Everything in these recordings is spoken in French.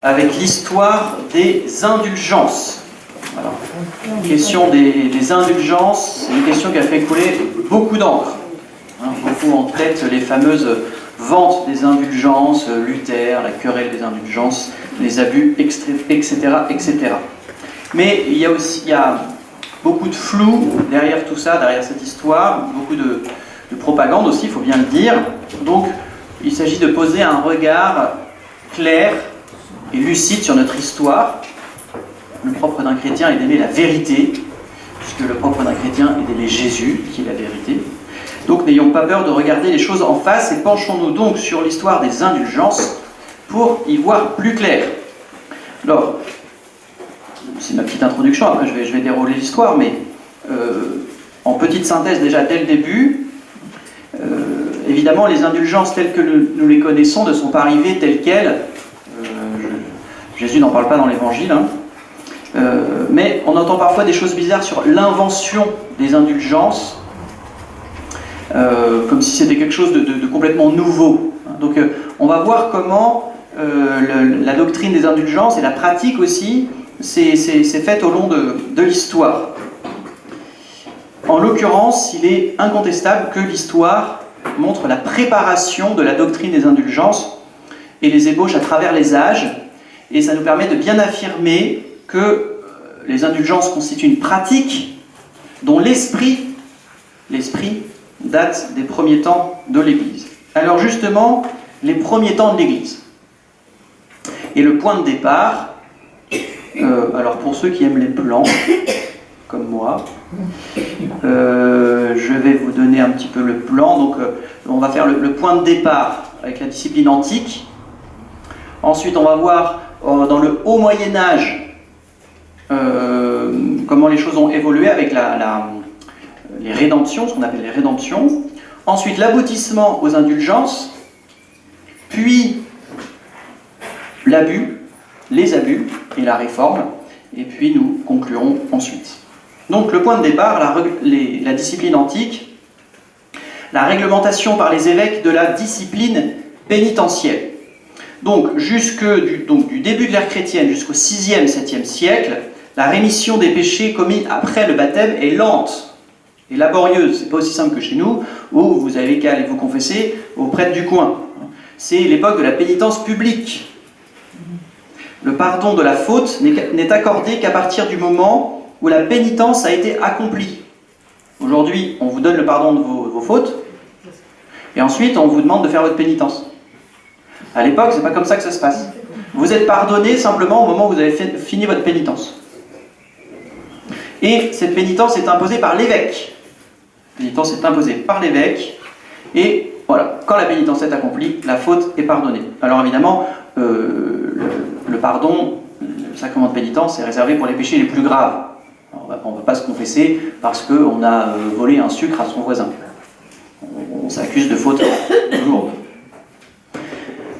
avec l'histoire des indulgences. Voilà. La question des indulgences, c'est une question qui a fait couler beaucoup d'encre. Beaucoup en tête les fameuses ventes des indulgences, Luther, la querelle des indulgences, les abus, etc., etc. Mais il y a beaucoup de flou derrière tout ça, derrière cette histoire, beaucoup de propagande aussi, il faut bien le dire. Donc, il s'agit de poser un regard clair et lucide sur notre histoire. Le propre d'un chrétien est d'aimer la vérité, puisque le propre d'un chrétien est d'aimer Jésus, qui est la vérité. Donc, n'ayons pas peur de regarder les choses en face et penchons-nous donc sur l'histoire des indulgences pour y voir plus clair. Alors, c'est ma petite introduction, après je vais dérouler l'histoire, mais en petite synthèse déjà dès le début, évidemment les indulgences telles que nous les connaissons ne sont pas arrivées telles quelles. Jésus n'en parle pas dans l'évangile, mais on entend parfois des choses bizarres sur l'invention des indulgences, comme si c'était quelque chose de complètement nouveau. Donc on va voir comment la doctrine des indulgences et la pratique aussi c'est faite au long de l'histoire. En l'occurrence, il est incontestable que l'histoire montre la préparation de la doctrine des indulgences et les ébauches à travers les âges, et ça nous permet de bien affirmer que les indulgences constituent une pratique dont l'esprit date des premiers temps de l'Église. Alors justement, les premiers temps de l'Église. Et le point de départ, alors pour ceux qui aiment les plans, comme moi, je vais vous donner un petit peu le plan. Donc on va faire le point de départ avec la discipline antique. Ensuite on va voir dans le haut Moyen-Âge comment les choses ont évolué avec les rédemptions, ce qu'on appelle les rédemptions. Ensuite l'aboutissement aux indulgences, puis l'abus, les abus et la réforme, et puis nous conclurons ensuite. Donc le point de départ, la discipline antique, la réglementation par les évêques de la discipline pénitentielle. Donc du début de l'ère chrétienne jusqu'au 6e, 7e siècle, la rémission des péchés commis après le baptême est lente et laborieuse. C'est pas aussi simple que chez nous, où vous avez qu'à aller vous confesser au prêtre du coin. C'est l'époque de la pénitence publique. Le pardon de la faute n'est accordé qu'à partir du moment où la pénitence a été accomplie. Aujourd'hui, on vous donne le pardon de vos fautes, et ensuite on vous demande de faire votre pénitence. À l'époque, c'est pas comme ça que ça se passe. Vous êtes pardonné simplement au moment où vous avez fini votre pénitence. Et cette pénitence est imposée par l'évêque. La pénitence est imposée par l'évêque, et voilà, quand la pénitence est accomplie, la faute est pardonnée. Alors évidemment, le pardon, le sacrement de pénitence, est réservé pour les péchés les plus graves. On ne va pas se confesser parce qu'on a volé un sucre à son voisin. On s'accuse de faute lourde.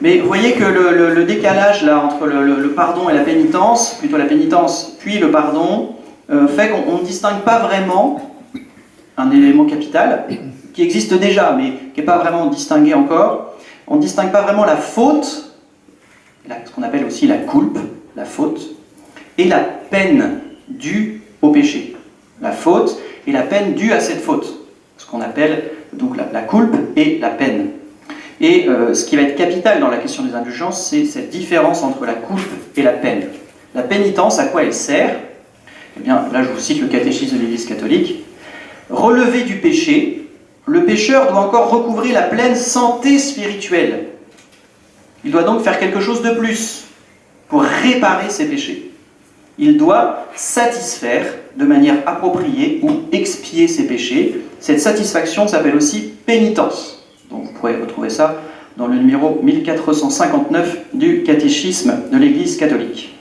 Mais vous voyez que le décalage là, entre le pardon et la pénitence, plutôt la pénitence puis le pardon, fait qu'on ne distingue pas vraiment un élément capital qui existe déjà, mais qui n'est pas vraiment distingué encore. On ne distingue pas vraiment la faute, ce qu'on appelle aussi la culpe, la faute, et la peine due au péché. La faute et la peine due à cette faute. Ce qu'on appelle donc la culpe et la peine. Et ce qui va être capital dans la question des indulgences, c'est cette différence entre la culpe et la peine. La pénitence, à quoi elle sert? Eh bien, là je vous cite le catéchisme de l'Église catholique. Relevé du péché, le pécheur doit encore recouvrer la pleine santé spirituelle. Il doit donc faire quelque chose de plus pour réparer ses péchés. Il doit satisfaire de manière appropriée ou expier ses péchés. Cette satisfaction s'appelle aussi pénitence. Donc vous pourrez retrouver ça dans le numéro 1459 du catéchisme de l'Église catholique.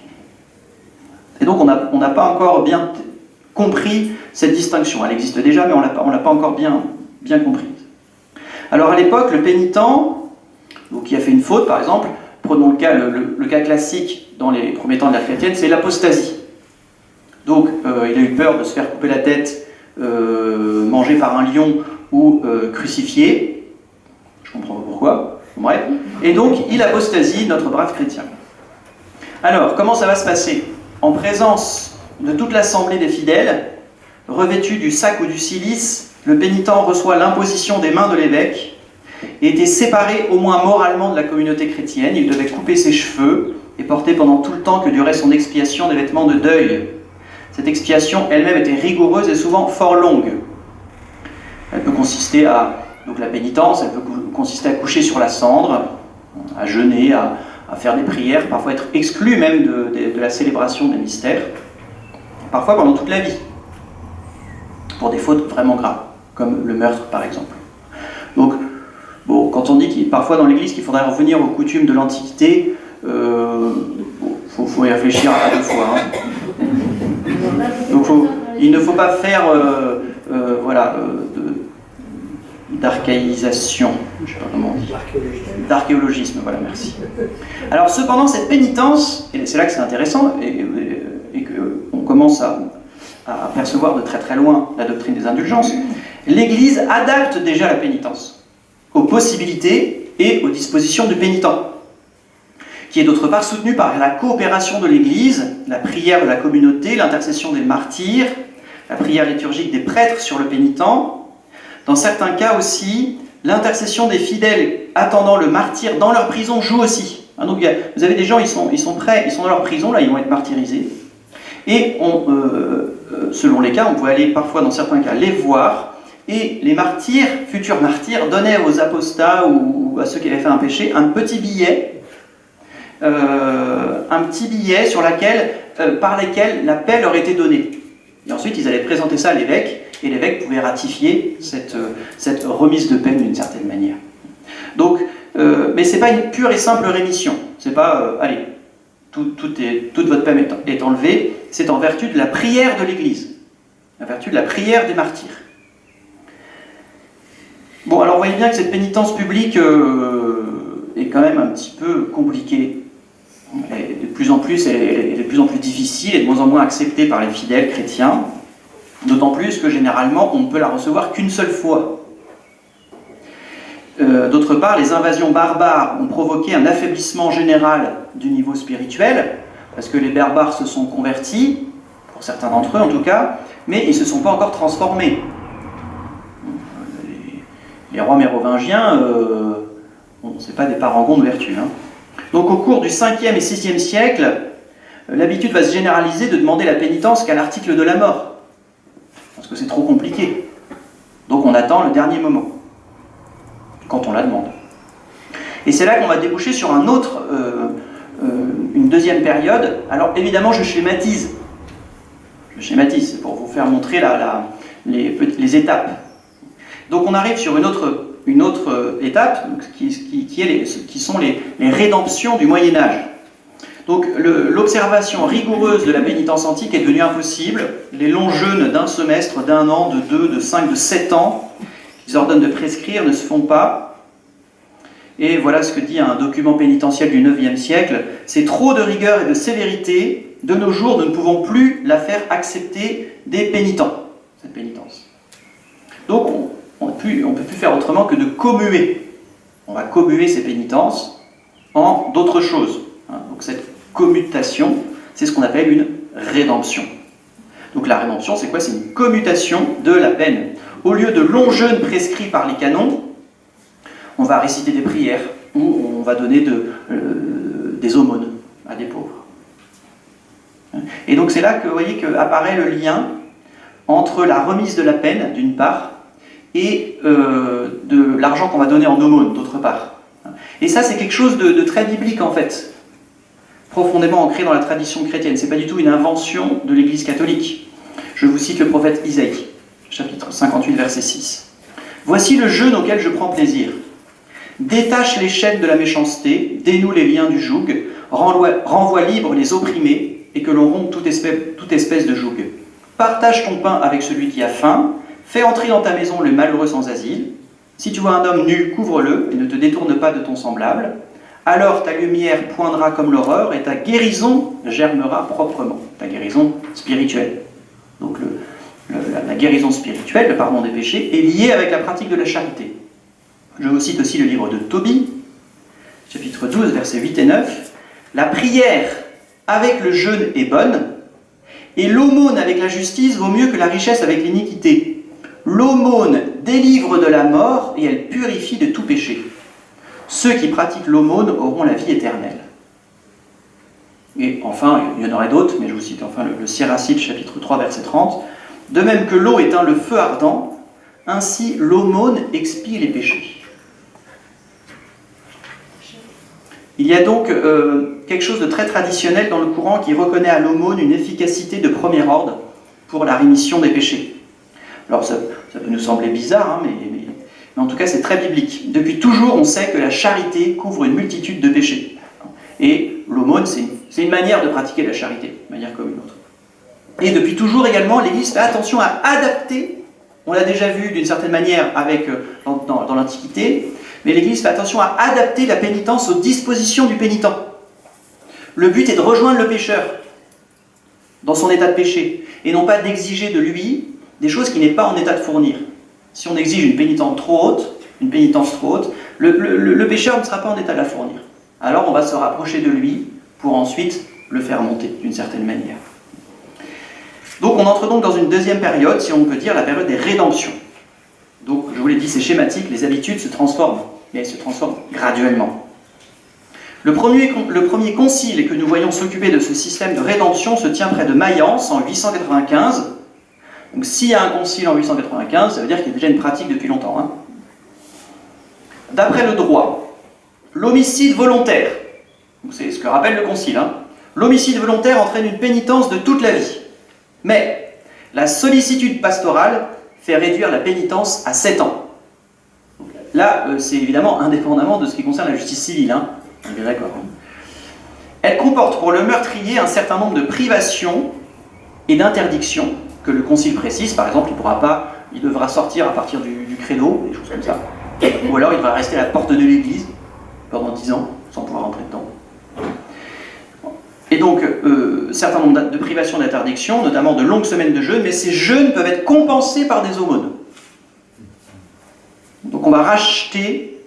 Et donc on n'a pas encore bien compris cette distinction. Elle existe déjà, mais on ne l'a pas encore bien comprise. Alors à l'époque, le pénitent, donc qui a fait une faute par exemple, prenons le cas classique dans les premiers temps de l'ère chrétienne, c'est l'apostasie. Donc il a eu peur de se faire couper la tête, mangé par un lion ou crucifié. Je comprends pas pourquoi. Bref. Et donc il apostasie, notre brave chrétien. Alors, comment ça va se passer? En présence de toute l'assemblée des fidèles, revêtu du sac ou du cilice, le pénitent reçoit l'imposition des mains de l'évêque et était séparé au moins moralement de la communauté chrétienne. Il devait couper ses cheveux et porter pendant tout le temps que durait son expiation des vêtements de deuil. Cette expiation elle-même était rigoureuse et souvent fort longue. Elle peut consister à, donc la pénitence, elle peut consister à coucher sur la cendre, à jeûner, à faire des prières, parfois être exclu même de la célébration des mystères, parfois pendant toute la vie, pour des fautes vraiment graves, comme le meurtre par exemple. Donc, bon, quand on dit parfois dans l'Église qu'il faudrait revenir aux coutumes de l'Antiquité, faut y réfléchir à deux fois. Hein. Donc, il ne faut pas faire d'archaïsation, je ne sais pas comment on dit. D'archéologisme, voilà, merci. Alors cependant, cette pénitence, et c'est là que c'est intéressant, et qu'on commence à percevoir de très très loin la doctrine des indulgences, l'Église adapte déjà la pénitence aux possibilités et aux dispositions du pénitent, qui est d'autre part soutenue par la coopération de l'Église, la prière de la communauté, l'intercession des martyrs, la prière liturgique des prêtres sur le pénitent, dans certains cas aussi, l'intercession des fidèles attendant le martyr dans leur prison joue aussi. Hein, donc vous avez des gens, ils sont prêts, ils sont dans leur prison, là ils vont être martyrisés. Et selon les cas, on peut aller parfois dans certains cas les voir, et les martyrs, futurs martyrs, donnaient aux apostats ou à ceux qui avaient fait un péché un petit billet par lequel la paix leur était donnée. Et ensuite ils allaient présenter ça à l'évêque, et l'évêque pouvait ratifier cette remise de peine d'une certaine manière. Donc, mais ce n'est pas une pure et simple rémission. C'est pas, allez, toute votre peine est enlevée. C'est en vertu de la prière de l'Église, en vertu de la prière des martyrs. Bon, alors vous voyez bien que cette pénitence publique est quand même un petit peu compliquée. Elle est de plus en plus difficile et de moins en moins acceptée par les fidèles chrétiens. D'autant plus que généralement, on ne peut la recevoir qu'une seule fois. D'autre part, les invasions barbares ont provoqué un affaiblissement général du niveau spirituel, parce que les barbares se sont convertis, pour certains d'entre eux en tout cas, mais ils ne se sont pas encore transformés. Les rois mérovingiens, ce n'est pas des parangons de vertu. Hein. Donc au cours du 5e et 6e siècle, l'habitude va se généraliser de demander la pénitence qu'à l'article de la mort. Parce que c'est trop compliqué. Donc on attend le dernier moment, quand on la demande. Et c'est là qu'on va déboucher sur une deuxième période. Alors évidemment, je schématise. C'est pour vous faire montrer les étapes. Donc on arrive sur une autre étape, qui sont les rédemptions du Moyen-Âge. Donc l'observation rigoureuse de la pénitence antique est devenue impossible. Les longs jeûnes d'un semestre, d'un an, de 2, de 5, de 7 ans, qu'ils ordonnent de prescrire, ne se font pas. Et voilà ce que dit un document pénitentiel du IXe siècle. C'est trop de rigueur et de sévérité. De nos jours, nous ne pouvons plus la faire accepter des pénitents, cette pénitence. Donc on ne peut plus faire autrement que de commuer. On va commuer ces pénitences en d'autres choses. Donc cette commutation, c'est ce qu'on appelle une rédemption. Donc la rédemption, c'est quoi? C'est une commutation de la peine. Au lieu de longs jeûnes prescrits par les canons, on va réciter des prières, ou on va donner des aumônes à des pauvres. Et donc c'est là que vous voyez qu'apparaît le lien entre la remise de la peine, d'une part, et de l'argent qu'on va donner en aumône, d'autre part. Et ça, c'est quelque chose de très biblique, en fait, profondément ancré dans la tradition chrétienne. Ce n'est pas du tout une invention de l'Église catholique. Je vous cite le prophète Isaïe, chapitre 58, verset 6. « Voici le jeûne auquel je prends plaisir. Détache les chaînes de la méchanceté, dénoue les liens du joug, renvoie libres les opprimés, et que l'on rompe toute espèce de joug. Partage ton pain avec celui qui a faim, fais entrer dans ta maison le malheureux sans asile. Si tu vois un homme nu, couvre-le, et ne te détourne pas de ton semblable. Alors ta lumière poindra comme l'aurore, et ta guérison germera proprement. » Ta guérison spirituelle. Donc la guérison spirituelle, le pardon des péchés, est liée avec la pratique de la charité. Je vous cite aussi le livre de Tobie, chapitre 12, versets 8 et 9. « La prière avec le jeûne est bonne, et l'aumône avec la justice vaut mieux que la richesse avec l'iniquité. L'aumône délivre de la mort et elle purifie de tout péché. Ceux qui pratiquent l'aumône auront la vie éternelle. Et enfin, il y en aurait d'autres, mais je vous cite enfin le Siracide, chapitre 3, verset 30. De même que l'eau éteint le feu ardent, ainsi l'aumône expie les péchés. Il y a donc quelque chose de très traditionnel dans le courant qui reconnaît à l'aumône une efficacité de premier ordre pour la rémission des péchés. Alors ça peut nous sembler bizarre, hein, mais en tout cas c'est très biblique. Depuis toujours, on sait que la charité couvre une multitude de péchés. Et l'aumône, c'est une manière de pratiquer la charité, une manière comme une autre. Et depuis toujours également, l'Église fait attention à adapter, on l'a déjà vu d'une certaine manière dans l'Antiquité, mais l'Église fait attention à adapter la pénitence aux dispositions du pénitent. Le but est de rejoindre le pécheur dans son état de péché, et non pas d'exiger de lui des choses qu'il n'est pas en état de fournir. Si on exige une pénitence trop haute, le pécheur ne sera pas en état de la fournir. Alors on va se rapprocher de lui pour ensuite le faire monter d'une certaine manière. Donc on entre donc dans une deuxième période, si on peut dire, la période des rédemptions. Donc je vous l'ai dit, c'est schématique, les habitudes se transforment, mais elles se transforment graduellement. Le premier concile que nous voyons s'occuper de ce système de rédemption se tient près de Mayence en 895. Donc s'il y a un concile en 895, ça veut dire qu'il y a déjà une pratique depuis longtemps. Hein. D'après le droit, l'homicide volontaire, c'est ce que rappelle le concile, hein, l'homicide volontaire entraîne une pénitence de toute la vie. Mais la sollicitude pastorale fait réduire la pénitence à 7 ans. Donc là, c'est évidemment indépendamment de ce qui concerne la justice civile, hein. On est bien d'accord. Hein. Elle comporte pour le meurtrier un certain nombre de privations et d'interdictions que le concile précise. Par exemple, il devra sortir à partir du credo, des choses comme ça. Ou alors il devra rester à la porte de l'église pendant 10 ans, sans pouvoir rentrer dedans. Et donc, certain nombre de privations d'interdictions, notamment de longues semaines de jeûne, mais ces jeûnes peuvent être compensés par des aumônes. Donc on va racheter,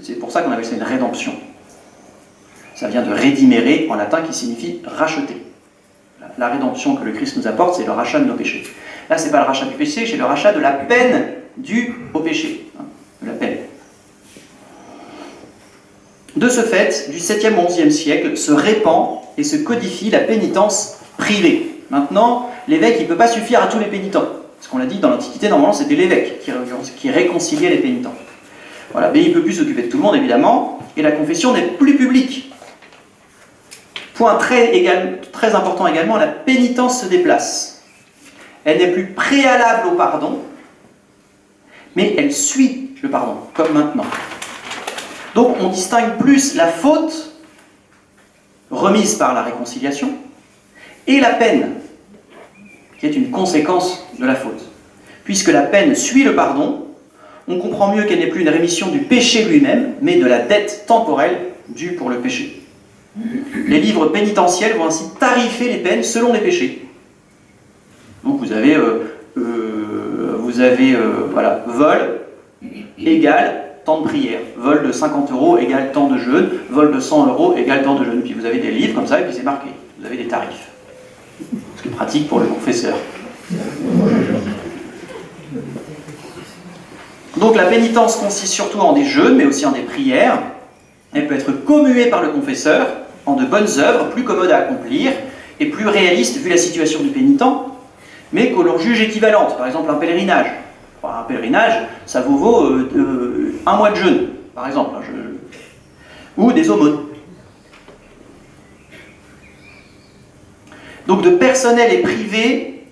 c'est pour ça qu'on appelle ça une rédemption. Ça vient de redimere en latin qui signifie racheter. La rédemption que le Christ nous apporte, c'est le rachat de nos péchés. Là, ce n'est pas le rachat du péché, c'est le rachat de la peine due au péché. Hein, de la peine. De ce fait, du 7e au 11e siècle, se répand et se codifie la pénitence privée. Maintenant, l'évêque, il ne peut pas suffire à tous les pénitents. Parce qu'on l'a dit, dans l'Antiquité, normalement, c'était l'évêque qui réconciliait les pénitents. Voilà, mais il ne peut plus s'occuper de tout le monde, évidemment, et la confession n'est plus publique. Point très important également, la pénitence se déplace. Elle n'est plus préalable au pardon, mais elle suit le pardon, comme maintenant. Donc on distingue plus la faute remise par la réconciliation et la peine, qui est une conséquence de la faute. Puisque la peine suit le pardon, on comprend mieux qu'elle n'est plus une rémission du péché lui-même, mais de la dette temporelle due pour le péché. Les livres pénitentiels vont ainsi tarifer les peines selon les péchés. Donc vous avez voilà, vol égale tant de prières, vol de 50 € égale tant de jeûne, vol de 100 € égale tant de jeûne. Puis vous avez des livres comme ça et puis c'est marqué. Vous avez des tarifs. C'est pratique pour le confesseur. Donc la pénitence consiste surtout en des jeûnes, mais aussi en des prières. Elle peut être commuée par le confesseur en de bonnes œuvres, plus commodes à accomplir et plus réalistes vu la situation du pénitent, mais que l'on juge équivalentes. Par exemple, un pèlerinage. Enfin, un pèlerinage, ça vous vaut un mois de jeûne, par exemple. Ou des aumônes. Donc de personnel et privé,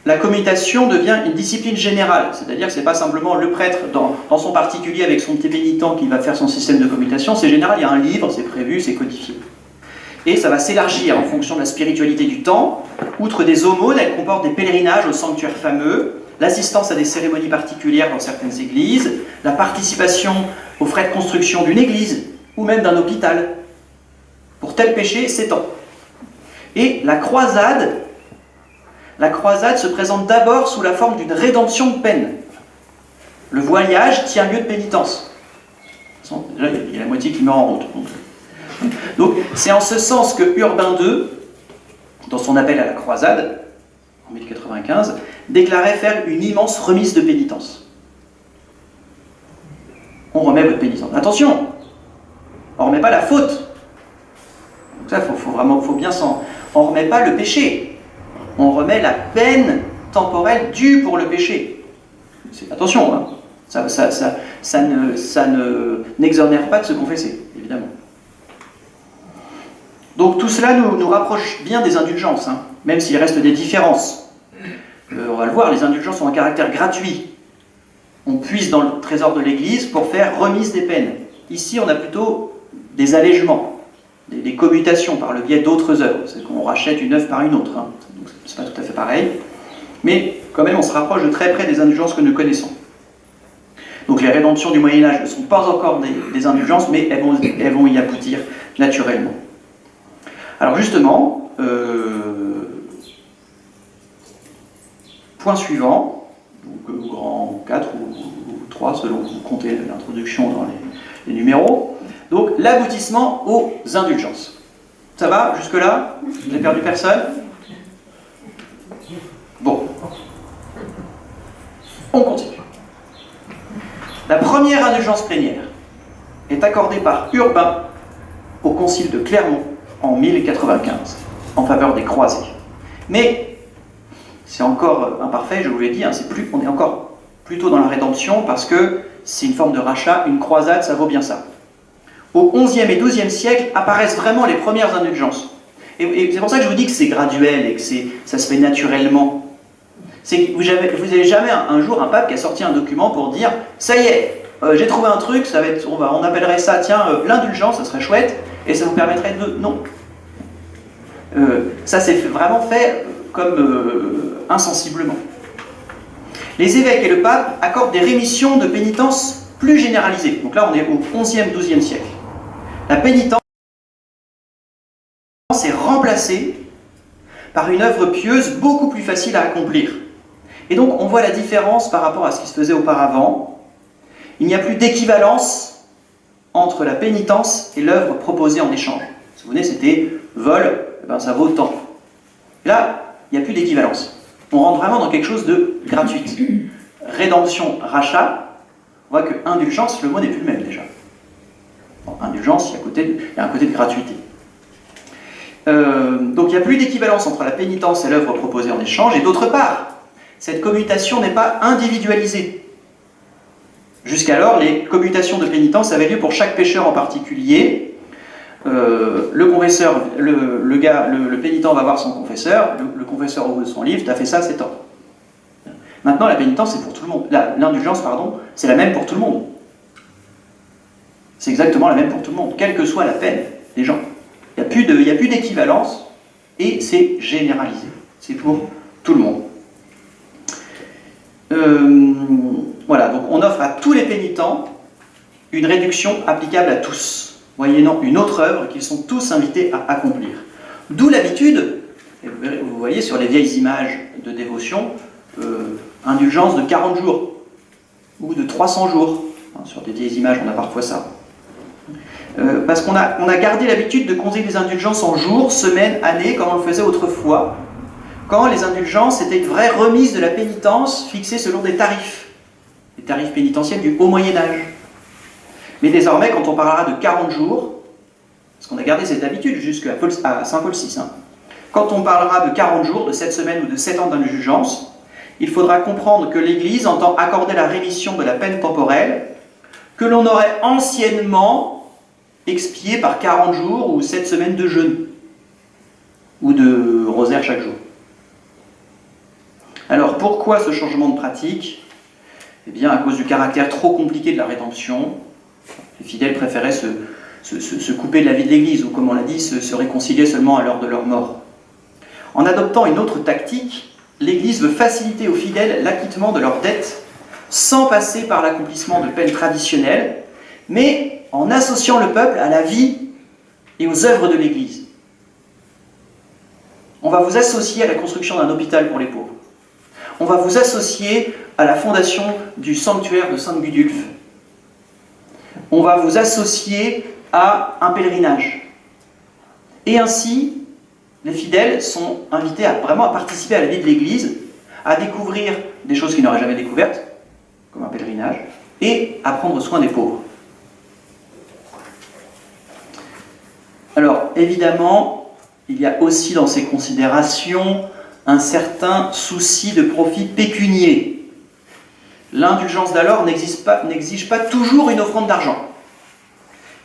la commutation devient une discipline générale. C'est-à-dire que ce n'est pas simplement le prêtre dans son particulier avec son petit pénitent qui va faire son système de commutation. C'est général, il y a un livre, c'est prévu, c'est codifié. Et ça va s'élargir en fonction de la spiritualité du temps. Outre des aumônes, elle comporte des pèlerinages au sanctuaire fameux, l'assistance à des cérémonies particulières dans certaines églises, la participation aux frais de construction d'une église ou même d'un hôpital. Pour tel péché, c'est tant. Et la croisade se présente d'abord sous la forme d'une rédemption de peine. Le voyage tient lieu de pénitence. Déjà, il y a la moitié qui meurt en route. Donc c'est en ce sens que Urbain II, dans son appel à la croisade, en 1095, déclarait faire une immense remise de pénitence. On remet votre pénitence. Attention, on ne remet pas la faute. Donc ça, faut bien s'en... On ne remet pas le péché. On remet la peine temporelle due pour le péché. Attention, hein. Ça n'exonère pas de se confesser, évidemment. Donc tout cela nous rapproche bien des indulgences, hein, même s'il reste des différences. On va le voir, les indulgences ont un caractère gratuit. On puise dans le trésor de l'Église pour faire remise des peines. Ici, on a plutôt des allègements, des commutations par le biais d'autres œuvres. C'est qu'on rachète une œuvre par une autre, hein. Donc c'est pas tout à fait pareil. Mais quand même, on se rapproche de très près des indulgences que nous connaissons. Donc les rédemptions du Moyen-Âge ne sont pas encore des indulgences, mais elles vont y aboutir naturellement. Alors justement, point suivant, donc grand 4 ou 3, selon que vous comptez l'introduction dans les numéros, donc l'aboutissement aux indulgences. Ça va jusque-là? Vous n'avez perdu personne? Bon. On continue. La première indulgence plénière est accordée par Urbain au concile de Clermont en 1095, en faveur des croisés. Mais c'est encore imparfait, je vous l'ai dit, hein, on est encore plutôt dans la rédemption parce que c'est une forme de rachat, une croisade, ça vaut bien ça. Au XIe et XIIe siècle apparaissent vraiment les premières indulgences. Et c'est pour ça que je vous dis que c'est graduel et que ça se fait naturellement. Vous n'avez jamais un jour un pape qui a sorti un document pour dire « ça y est, j'ai trouvé un truc, on appellerait ça, tiens, l'indulgence, ça serait chouette, et ça vous permettrait de... » Non. Ça s'est vraiment fait comme insensiblement. Les évêques et le pape accordent des rémissions de pénitence plus généralisées. Donc là, on est au XIe, XIIe siècle. La pénitence est remplacée par une œuvre pieuse beaucoup plus facile à accomplir. Et donc, on voit la différence par rapport à ce qui se faisait auparavant. Il n'y a plus d'équivalence entre la pénitence et l'œuvre proposée en échange. Vous vous souvenez, c'était vol, ça vaut tant. Là, il n'y a plus d'équivalence. On rentre vraiment dans quelque chose de gratuit. Rédemption, rachat, on voit que indulgence, le mot n'est plus le même déjà. Bon, indulgence, il y a un côté de gratuité. Donc il n'y a plus d'équivalence entre la pénitence et l'œuvre proposée en échange, et d'autre part, cette commutation n'est pas individualisée. Jusqu'alors, les commutations de pénitence avaient lieu pour chaque pécheur en particulier. Le confesseur, le pénitent va voir son confesseur, le confesseur ouvre son livre, t'as fait ça, c'est temps. Maintenant, la pénitence, c'est pour tout le monde. L'indulgence, pardon, c'est la même pour tout le monde. C'est exactement la même pour tout le monde, quelle que soit la peine des gens. Il n'y a plus d'équivalence, et c'est généralisé. C'est pour tout le monde. Voilà, donc on offre à tous les pénitents une réduction applicable à tous, moyennant une autre œuvre qu'ils sont tous invités à accomplir. D'où l'habitude, vous voyez sur les vieilles images de dévotion, indulgence de 40 jours, ou de 300 jours. Sur des vieilles images, on a parfois ça. Parce qu'on a gardé l'habitude de compter les indulgences en jours, semaines, années, comme on le faisait autrefois, quand les indulgences étaient une vraie remise de la pénitence fixée selon des tarifs pénitentiels du Haut Moyen-Âge. Mais désormais, quand on parlera de 40 jours, parce qu'on a gardé cette habitude jusqu'à Saint Paul VI, hein, quand on parlera de 40 jours, de 7 semaines ou de 7 ans d'indulgence, il faudra comprendre que l'Église entend accorder la rémission de la peine temporelle que l'on aurait anciennement expiée par 40 jours ou 7 semaines de jeûne, ou de rosaire chaque jour. Alors pourquoi ce changement de pratique? Eh bien à cause du caractère trop compliqué de la rédemption. Les fidèles préféraient se couper de la vie de l'Église, ou comme on l'a dit, se réconcilier seulement à l'heure de leur mort. En adoptant une autre tactique, l'Église veut faciliter aux fidèles l'acquittement de leurs dettes sans passer par l'accomplissement de peines traditionnelles, mais en associant le peuple à la vie et aux œuvres de l'Église. On va vous associer à la construction d'un hôpital pour les pauvres. On va vous associer à la fondation du sanctuaire de Sainte-Gudulphe. On va vous associer à un pèlerinage. Et ainsi, les fidèles sont invités à vraiment à participer à la vie de l'Église, à découvrir des choses qu'ils n'auraient jamais découvertes, comme un pèlerinage, et à prendre soin des pauvres. Alors, évidemment, il y a aussi dans ces considérations un certain souci de profit pécunier. L'indulgence d'alors n'exige pas toujours une offrande d'argent.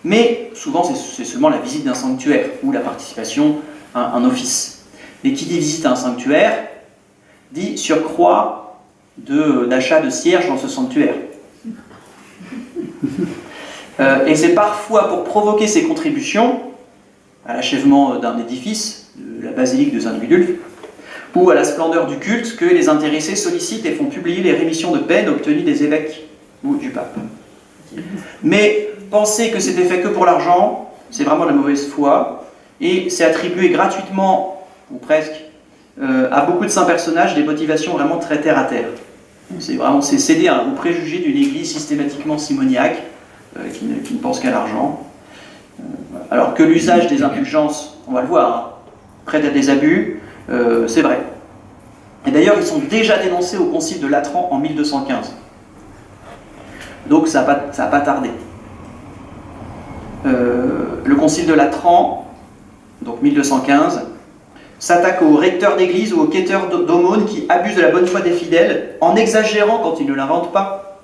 Mais souvent, c'est seulement la visite d'un sanctuaire ou la participation à un office. Et qui dit visite à un sanctuaire, dit surcroît d'achat de cierges dans ce sanctuaire. Et c'est parfois pour provoquer ces contributions à l'achèvement d'un édifice, de la basilique de Saint-Gudulf, ou à la splendeur du culte, que les intéressés sollicitent et font publier les rémissions de peine obtenues des évêques ou du pape. Mais penser que c'était fait que pour l'argent, c'est vraiment de la mauvaise foi, et c'est attribué gratuitement, ou presque, à beaucoup de saints personnages des motivations vraiment très terre à terre. C'est céder aux préjugés d'une église systématiquement simoniaque, qui ne pense qu'à l'argent. Alors que l'usage des indulgences, on va le voir, hein, prête à des abus, c'est vrai. Et d'ailleurs, ils sont déjà dénoncés au concile de Latran en 1215. Donc ça n'a pas tardé. Le concile de Latran, donc 1215, s'attaque aux recteurs d'église ou aux quêteurs d'aumônes qui abusent de la bonne foi des fidèles en exagérant, quand ils ne l'inventent pas,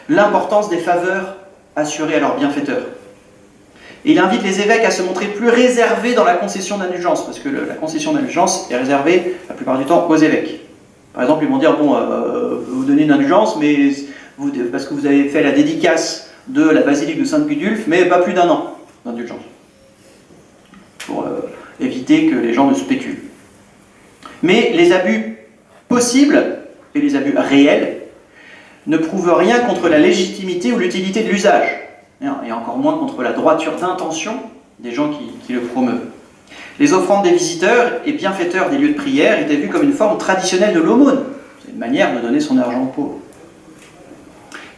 l'importance des faveurs assurées à leurs bienfaiteurs. Et il invite les évêques à se montrer plus réservés dans la concession d'indulgence, parce que la concession d'indulgence est réservée la plupart du temps aux évêques. Par exemple, ils vont dire, bon, vous donnez une indulgence, mais parce que vous avez fait la dédicace de la basilique de Saint-Gudulf, mais pas plus d'1 an d'indulgence. Pour éviter que les gens ne spéculent. Mais les abus possibles, et les abus réels, ne prouvent rien contre la légitimité ou l'utilité de l'usage, et encore moins contre la droiture d'intention des gens qui le promeuvent. Les offrandes des visiteurs et bienfaiteurs des lieux de prière étaient vues comme une forme traditionnelle de l'aumône. C'est une manière de donner son argent aux pauvres.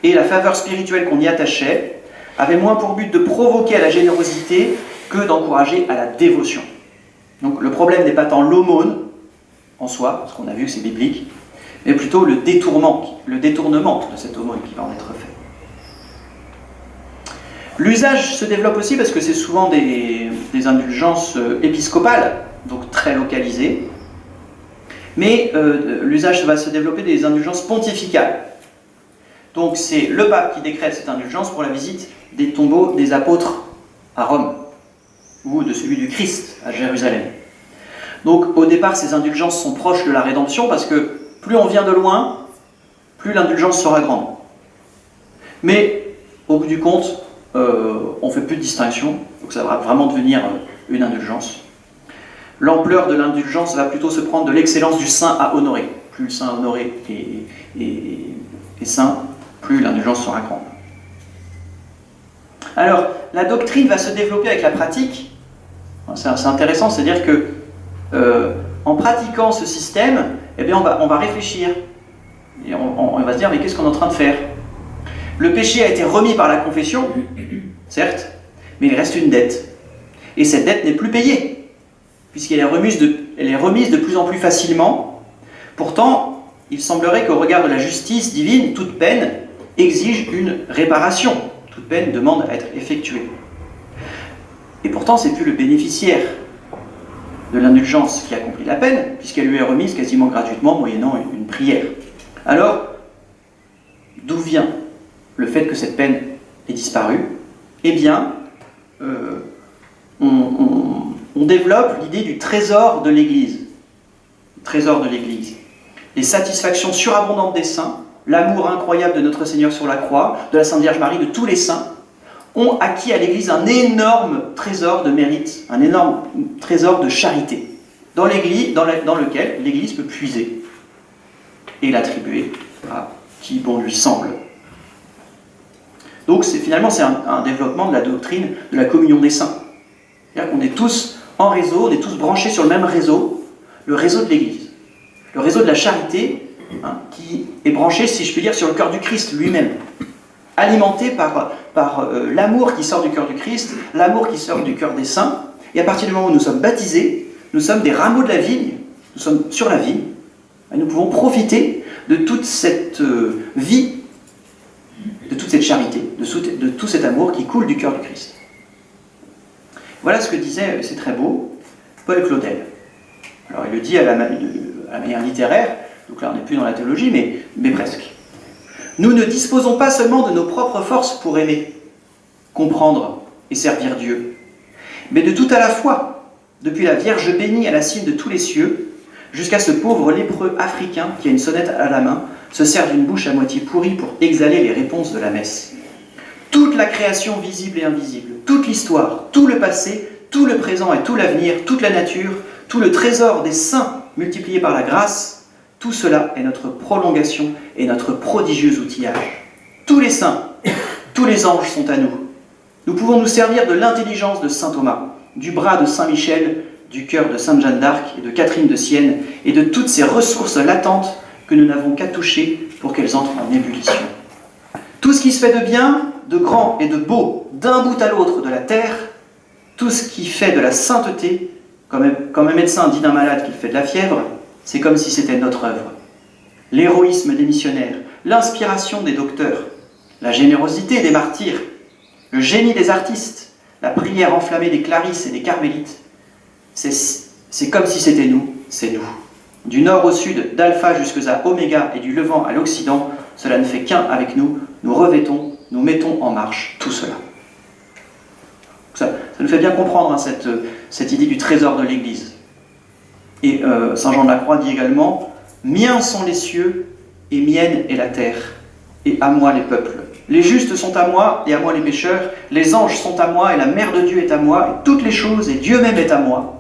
Et la faveur spirituelle qu'on y attachait avait moins pour but de provoquer à la générosité que d'encourager à la dévotion. Donc le problème n'est pas tant l'aumône en soi, parce qu'on a vu que c'est biblique, mais plutôt le détournement de cette aumône qui va en être fait. L'usage se développe aussi parce que c'est souvent des indulgences épiscopales, donc très localisées, mais l'usage va se développer des indulgences pontificales. Donc c'est le pape qui décrète cette indulgence pour la visite des tombeaux des apôtres à Rome, ou de celui du Christ à Jérusalem. Donc au départ, ces indulgences sont proches de la rédemption, parce que plus on vient de loin, plus l'indulgence sera grande. Mais au bout du compte, on ne fait plus de distinction, donc ça va vraiment devenir une indulgence. L'ampleur de l'indulgence va plutôt se prendre de l'excellence du saint à honorer. Plus le saint honoré est saint, plus l'indulgence sera grande. Alors, la doctrine va se développer avec la pratique. C'est intéressant, c'est-à-dire que en pratiquant ce système, eh bien, on va réfléchir. Et on va se dire, mais qu'est-ce qu'on est en train de faire? Le péché a été remis par la confession, certes, mais il reste une dette. Et cette dette n'est plus payée, puisqu'elle est remise de plus en plus facilement. Pourtant, il semblerait qu'au regard de la justice divine, toute peine exige une réparation. Toute peine demande à être effectuée. Et pourtant, c'est plus le bénéficiaire de l'indulgence qui accomplit la peine, puisqu'elle lui est remise quasiment gratuitement, moyennant une prière. Alors, d'où vient le fait que cette peine ait disparu? Eh bien, on développe l'idée du trésor de l'Église. Le trésor de l'Église. Les satisfactions surabondantes des saints, l'amour incroyable de notre Seigneur sur la croix, de la Sainte Vierge Marie, de tous les saints, ont acquis à l'Église un énorme trésor de mérite, un énorme trésor de charité, dans lequel l'Église peut puiser et l'attribuer à qui bon lui semble. Donc finalement, c'est un développement de la doctrine de la communion des saints. C'est-à-dire qu'on est tous en réseau, on est tous branchés sur le même réseau, le réseau de l'Église. Le réseau de la charité, qui est branché, si je puis dire, sur le cœur du Christ lui-même. Alimenté par l'amour qui sort du cœur du Christ, l'amour qui sort du cœur des saints, Et à partir du moment où nous sommes baptisés, nous sommes des rameaux de la vigne, nous sommes sur la vigne, et nous pouvons profiter de toute cette vie, de toute cette charité, de tout cet amour qui coule du cœur du Christ. Voilà ce que disait, c'est très beau, Paul Claudel. Alors il le dit à la manière littéraire, donc là on n'est plus dans la théologie, mais presque. Nous ne disposons pas seulement de nos propres forces pour aimer, comprendre et servir Dieu, mais de tout à la fois, depuis la Vierge bénie à la cime de tous les cieux, jusqu'à ce pauvre lépreux africain qui a une sonnette à la main, se sert d'une bouche à moitié pourrie pour exhaler les réponses de la messe. Toute la création visible et invisible, toute l'histoire, tout le passé, tout le présent et tout l'avenir, toute la nature, tout le trésor des saints multiplié par la grâce, tout cela est notre prolongation et notre prodigieux outillage. Tous les saints, tous les anges sont à nous. Nous pouvons nous servir de l'intelligence de saint Thomas, du bras de saint Michel, du cœur de sainte Jeanne d'Arc et de Catherine de Sienne, et de toutes ces ressources latentes que nous n'avons qu'à toucher pour qu'elles entrent en ébullition. Tout ce qui se fait de bien, de grand et de beau, d'un bout à l'autre de la terre, tout ce qui fait de la sainteté, comme un médecin dit d'un malade qu'il fait de la fièvre, c'est comme si c'était notre œuvre. L'héroïsme des missionnaires, l'inspiration des docteurs, la générosité des martyrs, le génie des artistes, la prière enflammée des clarisses et des carmélites, c'est comme si c'était nous, c'est nous. Du nord au sud, d'alpha jusqu'à oméga et du levant à l'occident, cela ne fait qu'un avec nous, nous revêtons, nous mettons en marche tout cela. Ça nous fait bien comprendre hein, cette idée du trésor de l'Église. Et Saint Jean de la Croix dit également « Miens sont les cieux, et mienne est la terre, et à moi les peuples. Les justes sont à moi, et à moi les pécheurs. Les anges sont à moi, et la mère de Dieu est à moi, et toutes les choses, et Dieu même est à moi,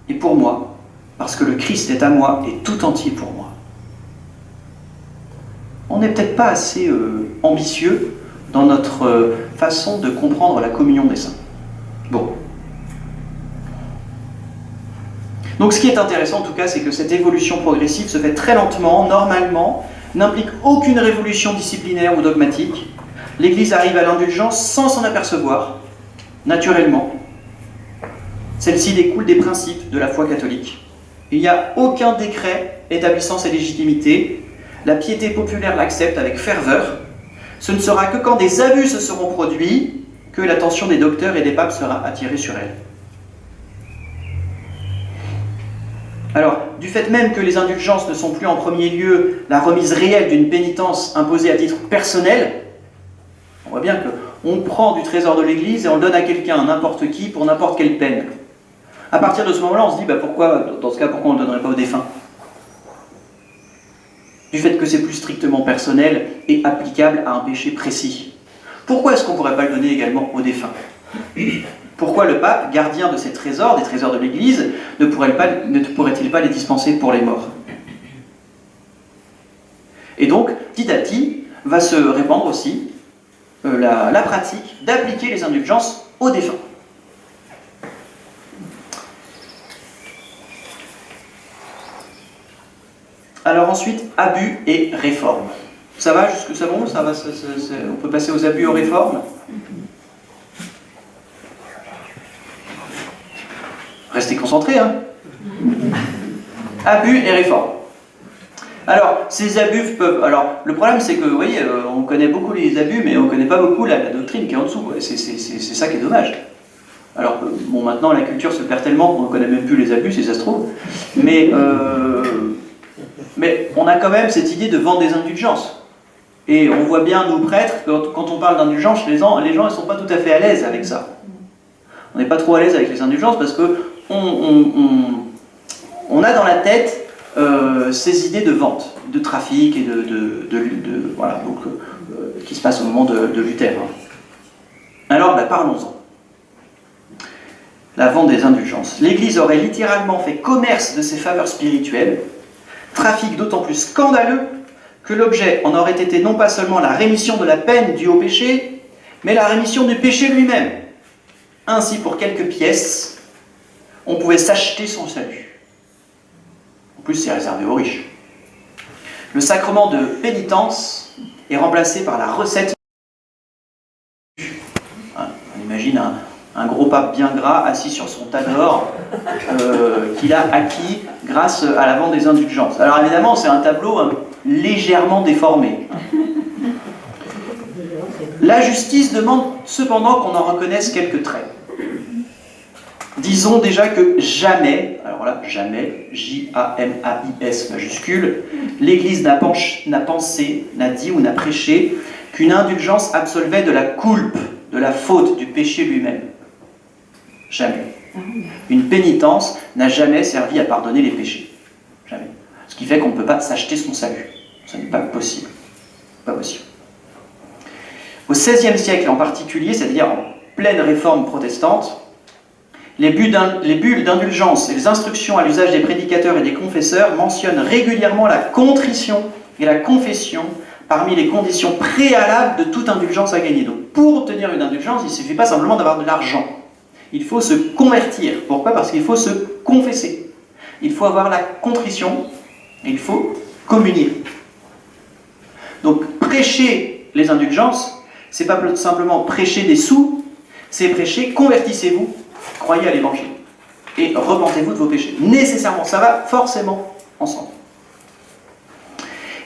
et pour moi, parce que le Christ est à moi, et tout entier pour moi. » On n'est peut-être pas assez ambitieux dans notre façon de comprendre la communion des saints. Bon. Donc ce qui est intéressant en tout cas, c'est que cette évolution progressive se fait très lentement, normalement, n'implique aucune révolution disciplinaire ou dogmatique. L'Église arrive à l'indulgence sans s'en apercevoir, naturellement. Celle-ci découle des principes de la foi catholique. Il n'y a aucun décret établissant ses légitimités. La piété populaire l'accepte avec ferveur. Ce ne sera que quand des abus se seront produits que l'attention des docteurs et des papes sera attirée sur elle. Alors, du fait même que les indulgences ne sont plus en premier lieu la remise réelle d'une pénitence imposée à titre personnel, on voit bien qu'on prend du trésor de l'Église et on le donne à quelqu'un, n'importe qui, pour n'importe quelle peine. À partir de ce moment-là, on se dit, pourquoi, dans ce cas, pourquoi on ne le donnerait pas aux défunts? Du fait que c'est plus strictement personnel et applicable à un péché précis. Pourquoi est-ce qu'on ne pourrait pas le donner également aux défunts? Pourquoi le pape, gardien de ces trésors, des trésors de l'Église, ne pourrait-il pas les dispenser pour les morts? Et donc, petit à petit, va se répandre aussi la pratique d'appliquer les indulgences aux défunts. Alors ensuite, abus et réformes. Ça va jusque c'est bon? Ça va, on peut passer aux abus et aux réformes? Restez concentrés, hein. Abus et réformes. Alors, ces abus peuvent... Alors, le problème, c'est que, vous voyez, on connaît beaucoup les abus, mais on ne connaît pas beaucoup la doctrine qui est en dessous. C'est ça qui est dommage. Alors, bon, maintenant, la culture se perd tellement qu'on ne connaît même plus les abus, si ça se trouve. Mais on a quand même cette idée de vendre des indulgences. Et on voit bien, nous prêtres, quand on parle d'indulgence, les gens ne sont pas tout à fait à l'aise avec ça. On n'est pas trop à l'aise avec les indulgences parce que on a dans la tête ces idées de vente, de trafic et voilà, donc, qui se passe au moment de Luther. Alors, parlons-en. La vente des indulgences. L'Église aurait littéralement fait commerce de ses faveurs spirituelles, trafic d'autant plus scandaleux que l'objet en aurait été non pas seulement la rémission de la peine due au péché, mais la rémission du péché lui-même. Ainsi, pour quelques pièces, on pouvait s'acheter son salut. En plus, c'est réservé aux riches. Le sacrement de pénitence est remplacé par la recette. On imagine un gros pape bien gras, assis sur son tas d'or, qu'il a acquis grâce à la vente des indulgences. Alors évidemment, c'est un tableau légèrement déformé. La justice demande cependant qu'on en reconnaisse quelques traits. Disons déjà que jamais, alors là, jamais, J-A-M-A-I-S majuscule, l'Église n'a pensé, n'a dit ou n'a prêché qu'une indulgence absolvait de la culpe, de la faute, du péché lui-même. Jamais. Une pénitence n'a jamais servi à pardonner les péchés. Jamais. Ce qui fait qu'on ne peut pas s'acheter son salut. Ce n'est pas possible. Pas possible. Au XVIe siècle en particulier, c'est-à-dire en pleine réforme protestante, les bulles d'indulgence et les instructions à l'usage des prédicateurs et des confesseurs mentionnent régulièrement la contrition et la confession parmi les conditions préalables de toute indulgence à gagner. Donc, pour obtenir une indulgence, il ne suffit pas simplement d'avoir de l'argent. Il faut se convertir. Pourquoi ? Parce qu'il faut se confesser. Il faut avoir la contrition et il faut communier. Donc, prêcher les indulgences, c'est pas simplement prêcher des sous, c'est prêcher, convertissez-vous, croyez à l'évangile et repentez-vous de vos péchés. Nécessairement, ça va forcément ensemble.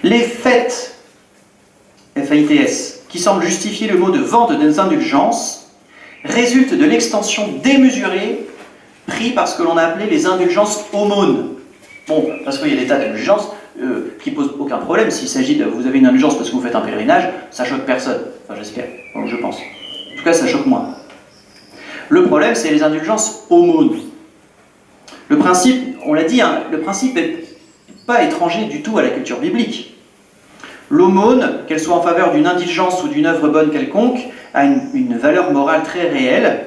Les fêtes, F-A-I-T-S, qui semblent justifier le mot de vente des indulgences, résultent de l'extension démesurée pris par ce que l'on a appelé les indulgences aumônes. Bon, parce qu'il y a des tas d'indulgences qui ne posent aucun problème. S'il s'agit de vous avez une indulgence parce que vous faites un pèlerinage, ça choque personne. Enfin, j'espère, donc, je pense. En tout cas, ça choque moins. Le problème, c'est les indulgences aumônes. Le principe, on l'a dit, hein, le principe n'est pas étranger du tout à la culture biblique. L'aumône, qu'elle soit en faveur d'une indulgence ou d'une œuvre bonne quelconque, a une valeur morale très réelle,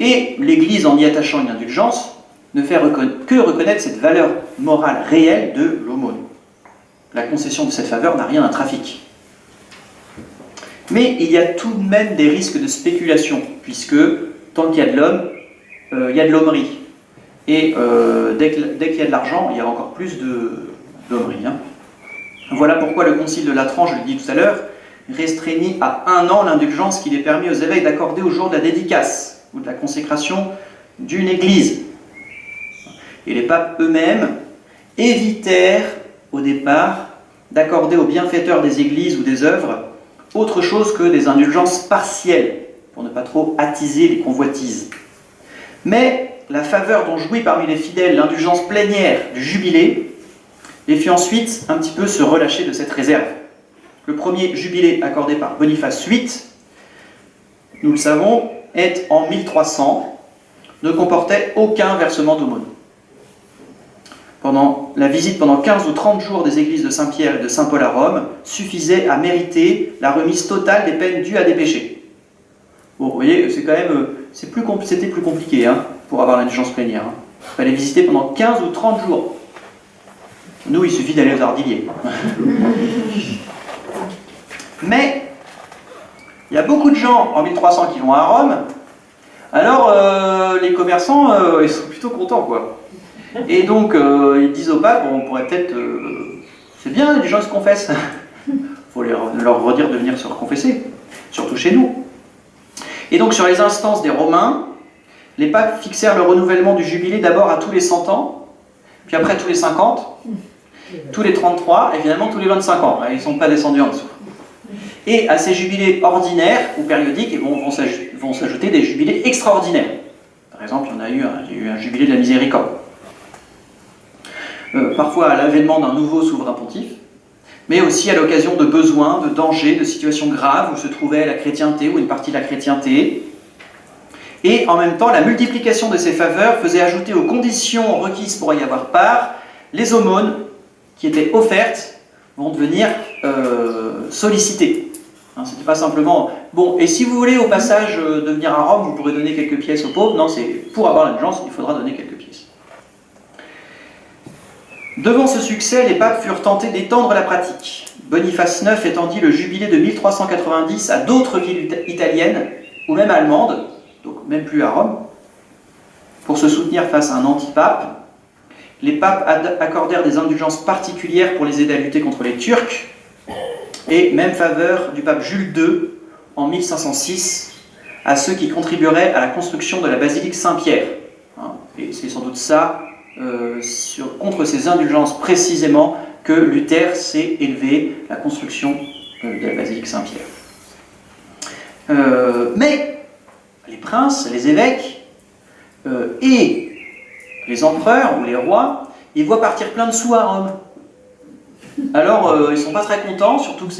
et l'Église, en y attachant une indulgence, ne fait que reconnaître cette valeur morale réelle de l'aumône. La concession de cette faveur n'a rien d'un trafic. Mais il y a tout de même des risques de spéculation, puisque tant qu'il y a de l'homme, il y a de l'hommerie. Et dès qu'il y a de l'argent, il y a encore plus d'hommerie. Hein. Voilà pourquoi le concile de Latran, je le dis tout à l'heure, restreignit à 1 an l'indulgence qu'il est permis aux évêques d'accorder au jour de la dédicace ou de la consécration d'une église. Et les papes eux-mêmes évitèrent au départ d'accorder aux bienfaiteurs des églises ou des œuvres autre chose que des indulgences partielles, pour ne pas trop attiser les convoitises. Mais la faveur dont jouit parmi les fidèles l'indulgence plénière du jubilé les fit ensuite un petit peu se relâcher de cette réserve. Le premier jubilé accordé par Boniface VIII, nous le savons, est en 1300, ne comportait aucun versement d'aumône. La visite pendant 15 ou 30 jours des églises de Saint-Pierre et de Saint-Paul à Rome suffisait à mériter la remise totale des peines dues à des péchés. Bon, vous voyez, c'est quand même, c'était plus compliqué hein, pour avoir l'indulgence plénière. Hein. Il fallait visiter pendant 15 ou 30 jours. Nous, il suffit d'aller aux Ardilliers. Mais, il y a beaucoup de gens en 1300 qui vont à Rome, alors les commerçants, ils sont plutôt contents, quoi. Et donc, ils disent au pape, on pourrait peut-être... c'est bien, les gens se confessent. Il faut leur redire de venir se reconfesser, surtout chez nous. Et donc, sur les instances des Romains, les papes fixèrent le renouvellement du jubilé d'abord à tous les 100 ans, puis après tous les 50, tous les 33, et finalement tous les 25 ans. Ils ne sont pas descendus en dessous. Et à ces jubilés ordinaires ou périodiques vont s'ajouter des jubilés extraordinaires. Par exemple, il y a eu un jubilé de la miséricorde. Parfois à l'avènement d'un nouveau souverain pontife, mais aussi à l'occasion de besoins, de dangers, de situations graves où se trouvait la chrétienté ou une partie de la chrétienté. Et en même temps, la multiplication de ces faveurs faisait ajouter aux conditions requises pour y avoir part, les aumônes qui étaient offertes vont devenir sollicitées. Hein, c'était pas simplement bon, et si vous voulez au passage de venir à Rome, vous pourrez donner quelques pièces aux pauvres. Non, c'est pour avoir l'indulgence, il faudra donner quelques pièces. Devant ce succès, les papes furent tentés d'étendre la pratique. Boniface IX étendit le jubilé de 1390 à d'autres villes italiennes, ou même allemandes, donc même plus à Rome. Pour se soutenir face à un antipape, les papes accordèrent des indulgences particulières pour les aider à lutter contre les Turcs, et même faveur du pape Jules II en 1506, à ceux qui contribueraient à la construction de la basilique Saint-Pierre. Hein, et c'est sans doute ça, contre ces indulgences précisément, que Luther s'est élevé, la construction de la basilique Saint-Pierre. Mais les princes, les évêques et les empereurs ou les rois, ils voient partir plein de sous à Rome. Alors, ils ne sont pas très contents, surtout que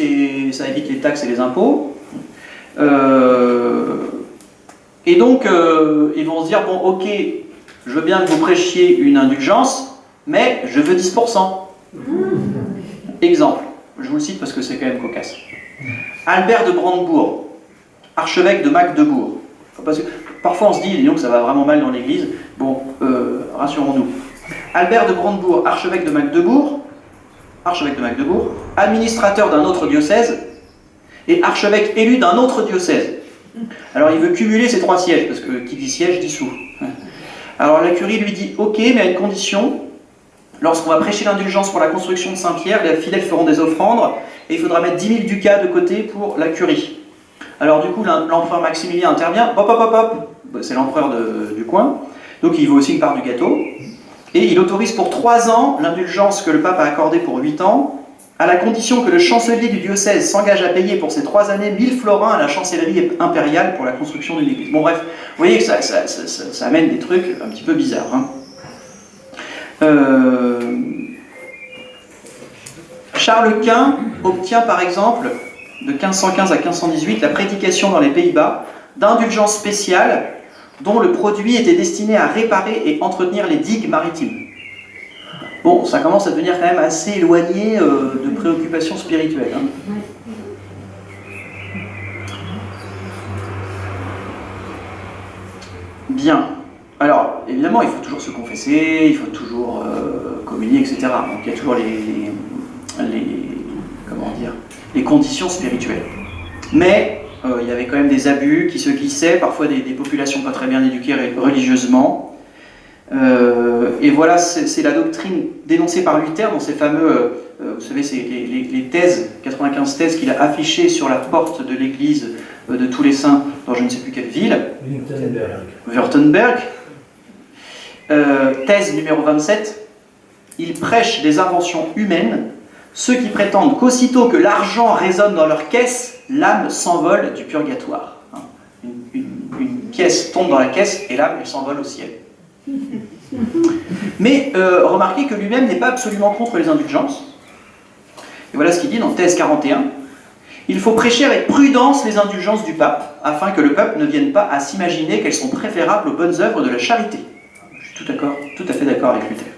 ça évite les taxes et les impôts. Et donc, ils vont se dire, bon, ok, je veux bien que vous prêchiez une indulgence, mais je veux 10%. Exemple, je vous le cite parce que c'est quand même cocasse. Albert de Brandebourg, archevêque de Magdebourg. Parce que parfois on se dit, disons que ça va vraiment mal dans l'église. Bon, rassurons-nous. Albert de Brandebourg, archevêque de Magdebourg, administrateur d'un autre diocèse et archevêque élu d'un autre diocèse. Alors il veut cumuler ces 3 sièges, parce que qui dit siège dit sous. Alors la curie lui dit, ok, mais à une condition, lorsqu'on va prêcher l'indulgence pour la construction de Saint-Pierre, les fidèles feront des offrandes, et il faudra mettre 10 000 ducats de côté pour la curie. Alors du coup, l'empereur Maximilien intervient, hop, hop, hop, hop, c'est l'empereur du coin, donc il veut aussi une part du gâteau, et il autorise pour 3 ans l'indulgence que le pape a accordée pour 8 ans, à la condition que le chancelier du diocèse s'engage à payer pour ces 3 années 1000 florins à la chancellerie impériale pour la construction d'une église. Bon bref, vous voyez que ça amène des trucs un petit peu bizarres. Hein. Charles Quint obtient par exemple, de 1515 à 1518, la prédication dans les Pays-Bas d'indulgences spéciales dont le produit était destiné à réparer et entretenir les digues maritimes. Bon, ça commence à devenir quand même assez éloigné de préoccupations spirituelles. Hein. Bien. Alors, évidemment, il faut toujours se confesser, il faut toujours communier, etc. Donc il y a toujours les conditions spirituelles. Mais il y avait quand même des abus qui se glissaient, parfois des populations pas très bien éduquées religieusement. Et voilà, c'est la doctrine dénoncée par Luther dans ces fameux, vous savez, c'est les thèses, 95 thèses qu'il a affichées sur la porte de l'église de tous les saints dans je ne sais plus quelle ville. Württemberg. Thèse numéro 27. Il prêche des inventions humaines, ceux qui prétendent qu'aussitôt que l'argent résonne dans leur caisse, l'âme s'envole du purgatoire. Une pièce tombe dans la caisse et l'âme elle s'envole au ciel. Mais remarquez que lui-même n'est pas absolument contre les indulgences. Et voilà ce qu'il dit dans Thèse 41. Il faut prêcher avec prudence les indulgences du pape, afin que le peuple ne vienne pas à s'imaginer qu'elles sont préférables aux bonnes œuvres de la charité. Je suis tout à fait d'accord avec Luther.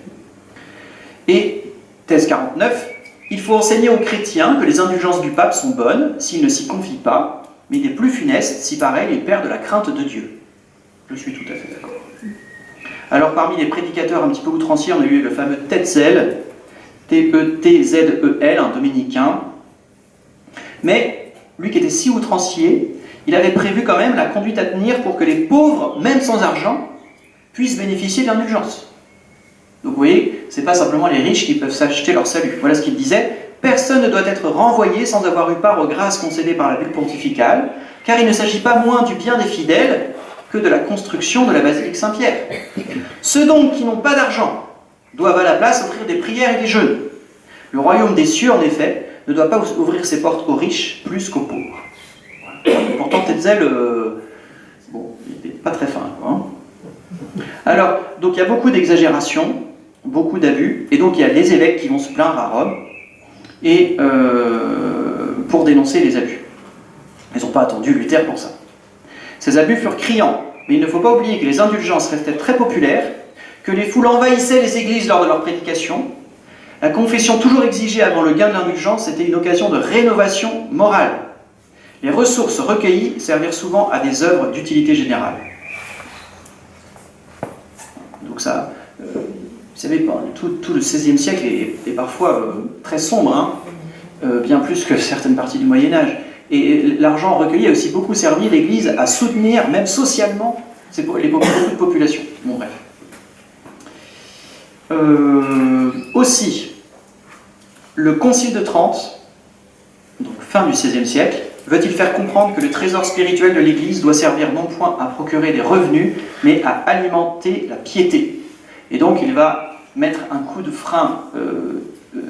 Et Thèse 49. Il faut enseigner aux chrétiens que les indulgences du pape sont bonnes s'ils ne s'y confient pas, mais il est plus funeste si pareil ils perdent la crainte de Dieu. Je suis tout à fait d'accord. Alors parmi les prédicateurs un petit peu outranciers, on a eu le fameux Tetzel, T-E-T-Z-E-L, un dominicain. Mais lui qui était si outrancier, il avait prévu quand même la conduite à tenir pour que les pauvres, même sans argent, puissent bénéficier de l'indulgence. Donc vous voyez, ce n'est pas simplement les riches qui peuvent s'acheter leur salut. Voilà ce qu'il disait. Personne ne doit être renvoyé sans avoir eu part aux grâces concédées par la bulle pontificale, car il ne s'agit pas moins du bien des fidèles que de la construction de la basilique Saint-Pierre. Ceux donc qui n'ont pas d'argent doivent à la place offrir des prières et des jeûnes. Le royaume des cieux, en effet, ne doit pas ouvrir ses portes aux riches plus qu'aux pauvres. Voilà. Pourtant, Tetzel, il n'était pas très fin, quoi, hein. Alors, donc il y a beaucoup d'exagérations, beaucoup d'abus, et donc il y a les évêques qui vont se plaindre à Rome et pour dénoncer les abus. Ils n'ont pas attendu Luther pour ça. Ces abus furent criants, mais il ne faut pas oublier que les indulgences restaient très populaires, que les foules envahissaient les églises lors de leur prédication. La confession toujours exigée avant le gain de l'indulgence était une occasion de rénovation morale. Les ressources recueillies servirent souvent à des œuvres d'utilité générale. Donc ça, vous savez, tout le XVIe siècle est parfois très sombre, hein, bien plus que certaines parties du Moyen-Âge. Et l'argent recueilli a aussi beaucoup servi l'Église à soutenir, même socialement, beaucoup de populations. Bon, bref. Aussi, le Concile de Trente, donc fin du XVIe siècle, veut-il faire comprendre que le trésor spirituel de l'Église doit servir non point à procurer des revenus, mais à alimenter la piété. Et donc il va mettre un coup de frein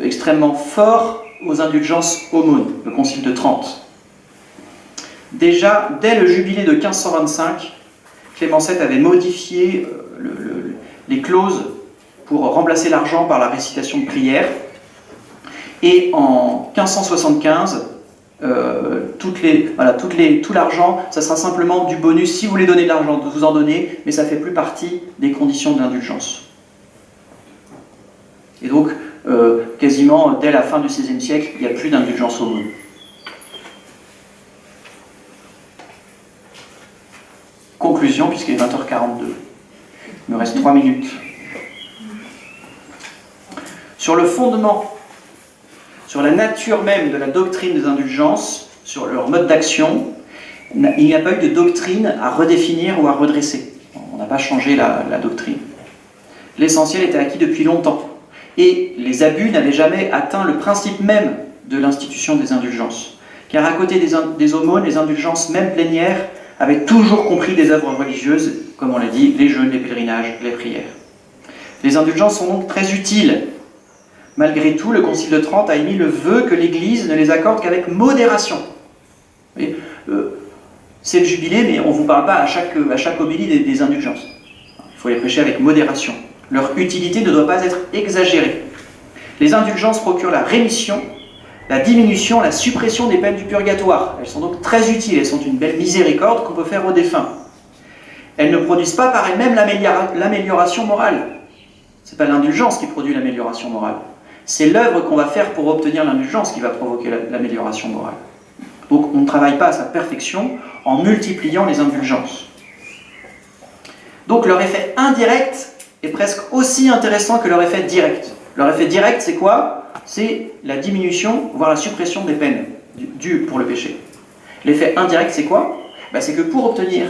extrêmement fort aux indulgences aumônes, le Concile de Trente. Déjà, dès le jubilé de 1525, Clément VII avait modifié les clauses pour remplacer l'argent par la récitation de prières. Et en 1575, tout l'argent, ça sera simplement du bonus. Si vous voulez donner de l'argent, vous en donnez, mais ça ne fait plus partie des conditions de l'indulgence. Et donc, quasiment dès la fin du XVIe siècle, il n'y a plus d'indulgence au monde. Conclusion, puisqu'il est 20h42. Il me reste 3 minutes. Sur le fondement, sur la nature même de la doctrine des indulgences, sur leur mode d'action, il n'y a pas eu de doctrine à redéfinir ou à redresser. On n'a pas changé la doctrine. L'essentiel était acquis depuis longtemps. Et les abus n'avaient jamais atteint le principe même de l'institution des indulgences. Car à côté des aumônes, les indulgences, même plénières, avaient toujours compris des œuvres religieuses, comme on l'a dit, les jeûnes, les pèlerinages, les prières. Les indulgences sont donc très utiles. Malgré tout, le Concile de Trente a émis le vœu que l'Église ne les accorde qu'avec modération. C'est le jubilé, mais on ne vous parle pas à chaque homélie des indulgences. Il faut les prêcher avec modération. Leur utilité ne doit pas être exagérée. Les indulgences procurent la rémission, la diminution, la suppression des peines du purgatoire. Elles sont donc très utiles, elles sont une belle miséricorde qu'on peut faire aux défunts. Elles ne produisent pas par elles-mêmes l'amélioration morale. Ce n'est pas l'indulgence qui produit l'amélioration morale. C'est l'œuvre qu'on va faire pour obtenir l'indulgence qui va provoquer l'amélioration morale. Donc on ne travaille pas à sa perfection en multipliant les indulgences. Donc leur effet indirect est presque aussi intéressant que leur effet direct. Leur effet direct, c'est quoi? C'est la diminution, voire la suppression des peines dues pour le péché. L'effet indirect, c'est quoi? C'est que pour obtenir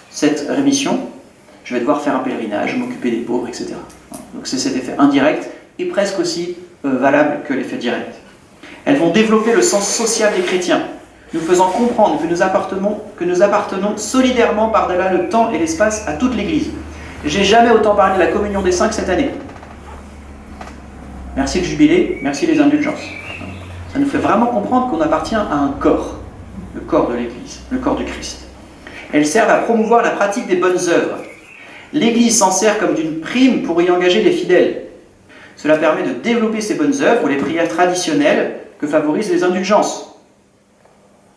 cette rémission, je vais devoir faire un pèlerinage, m'occuper des pauvres, etc. Donc c'est cet effet indirect et presque aussi valable que l'effet direct. Elles vont développer le sens social des chrétiens, nous faisant comprendre que nous appartenons solidairement par-delà le temps et l'espace à toute l'Église. J'ai jamais autant parlé de la communion des saints que cette année. Merci le jubilé, merci les indulgences. Ça nous fait vraiment comprendre qu'on appartient à un corps, le corps de l'Église, le corps du Christ. Elles servent à promouvoir la pratique des bonnes œuvres. L'Église s'en sert comme d'une prime pour y engager les fidèles. Cela permet de développer ces bonnes œuvres ou les prières traditionnelles que favorisent les indulgences.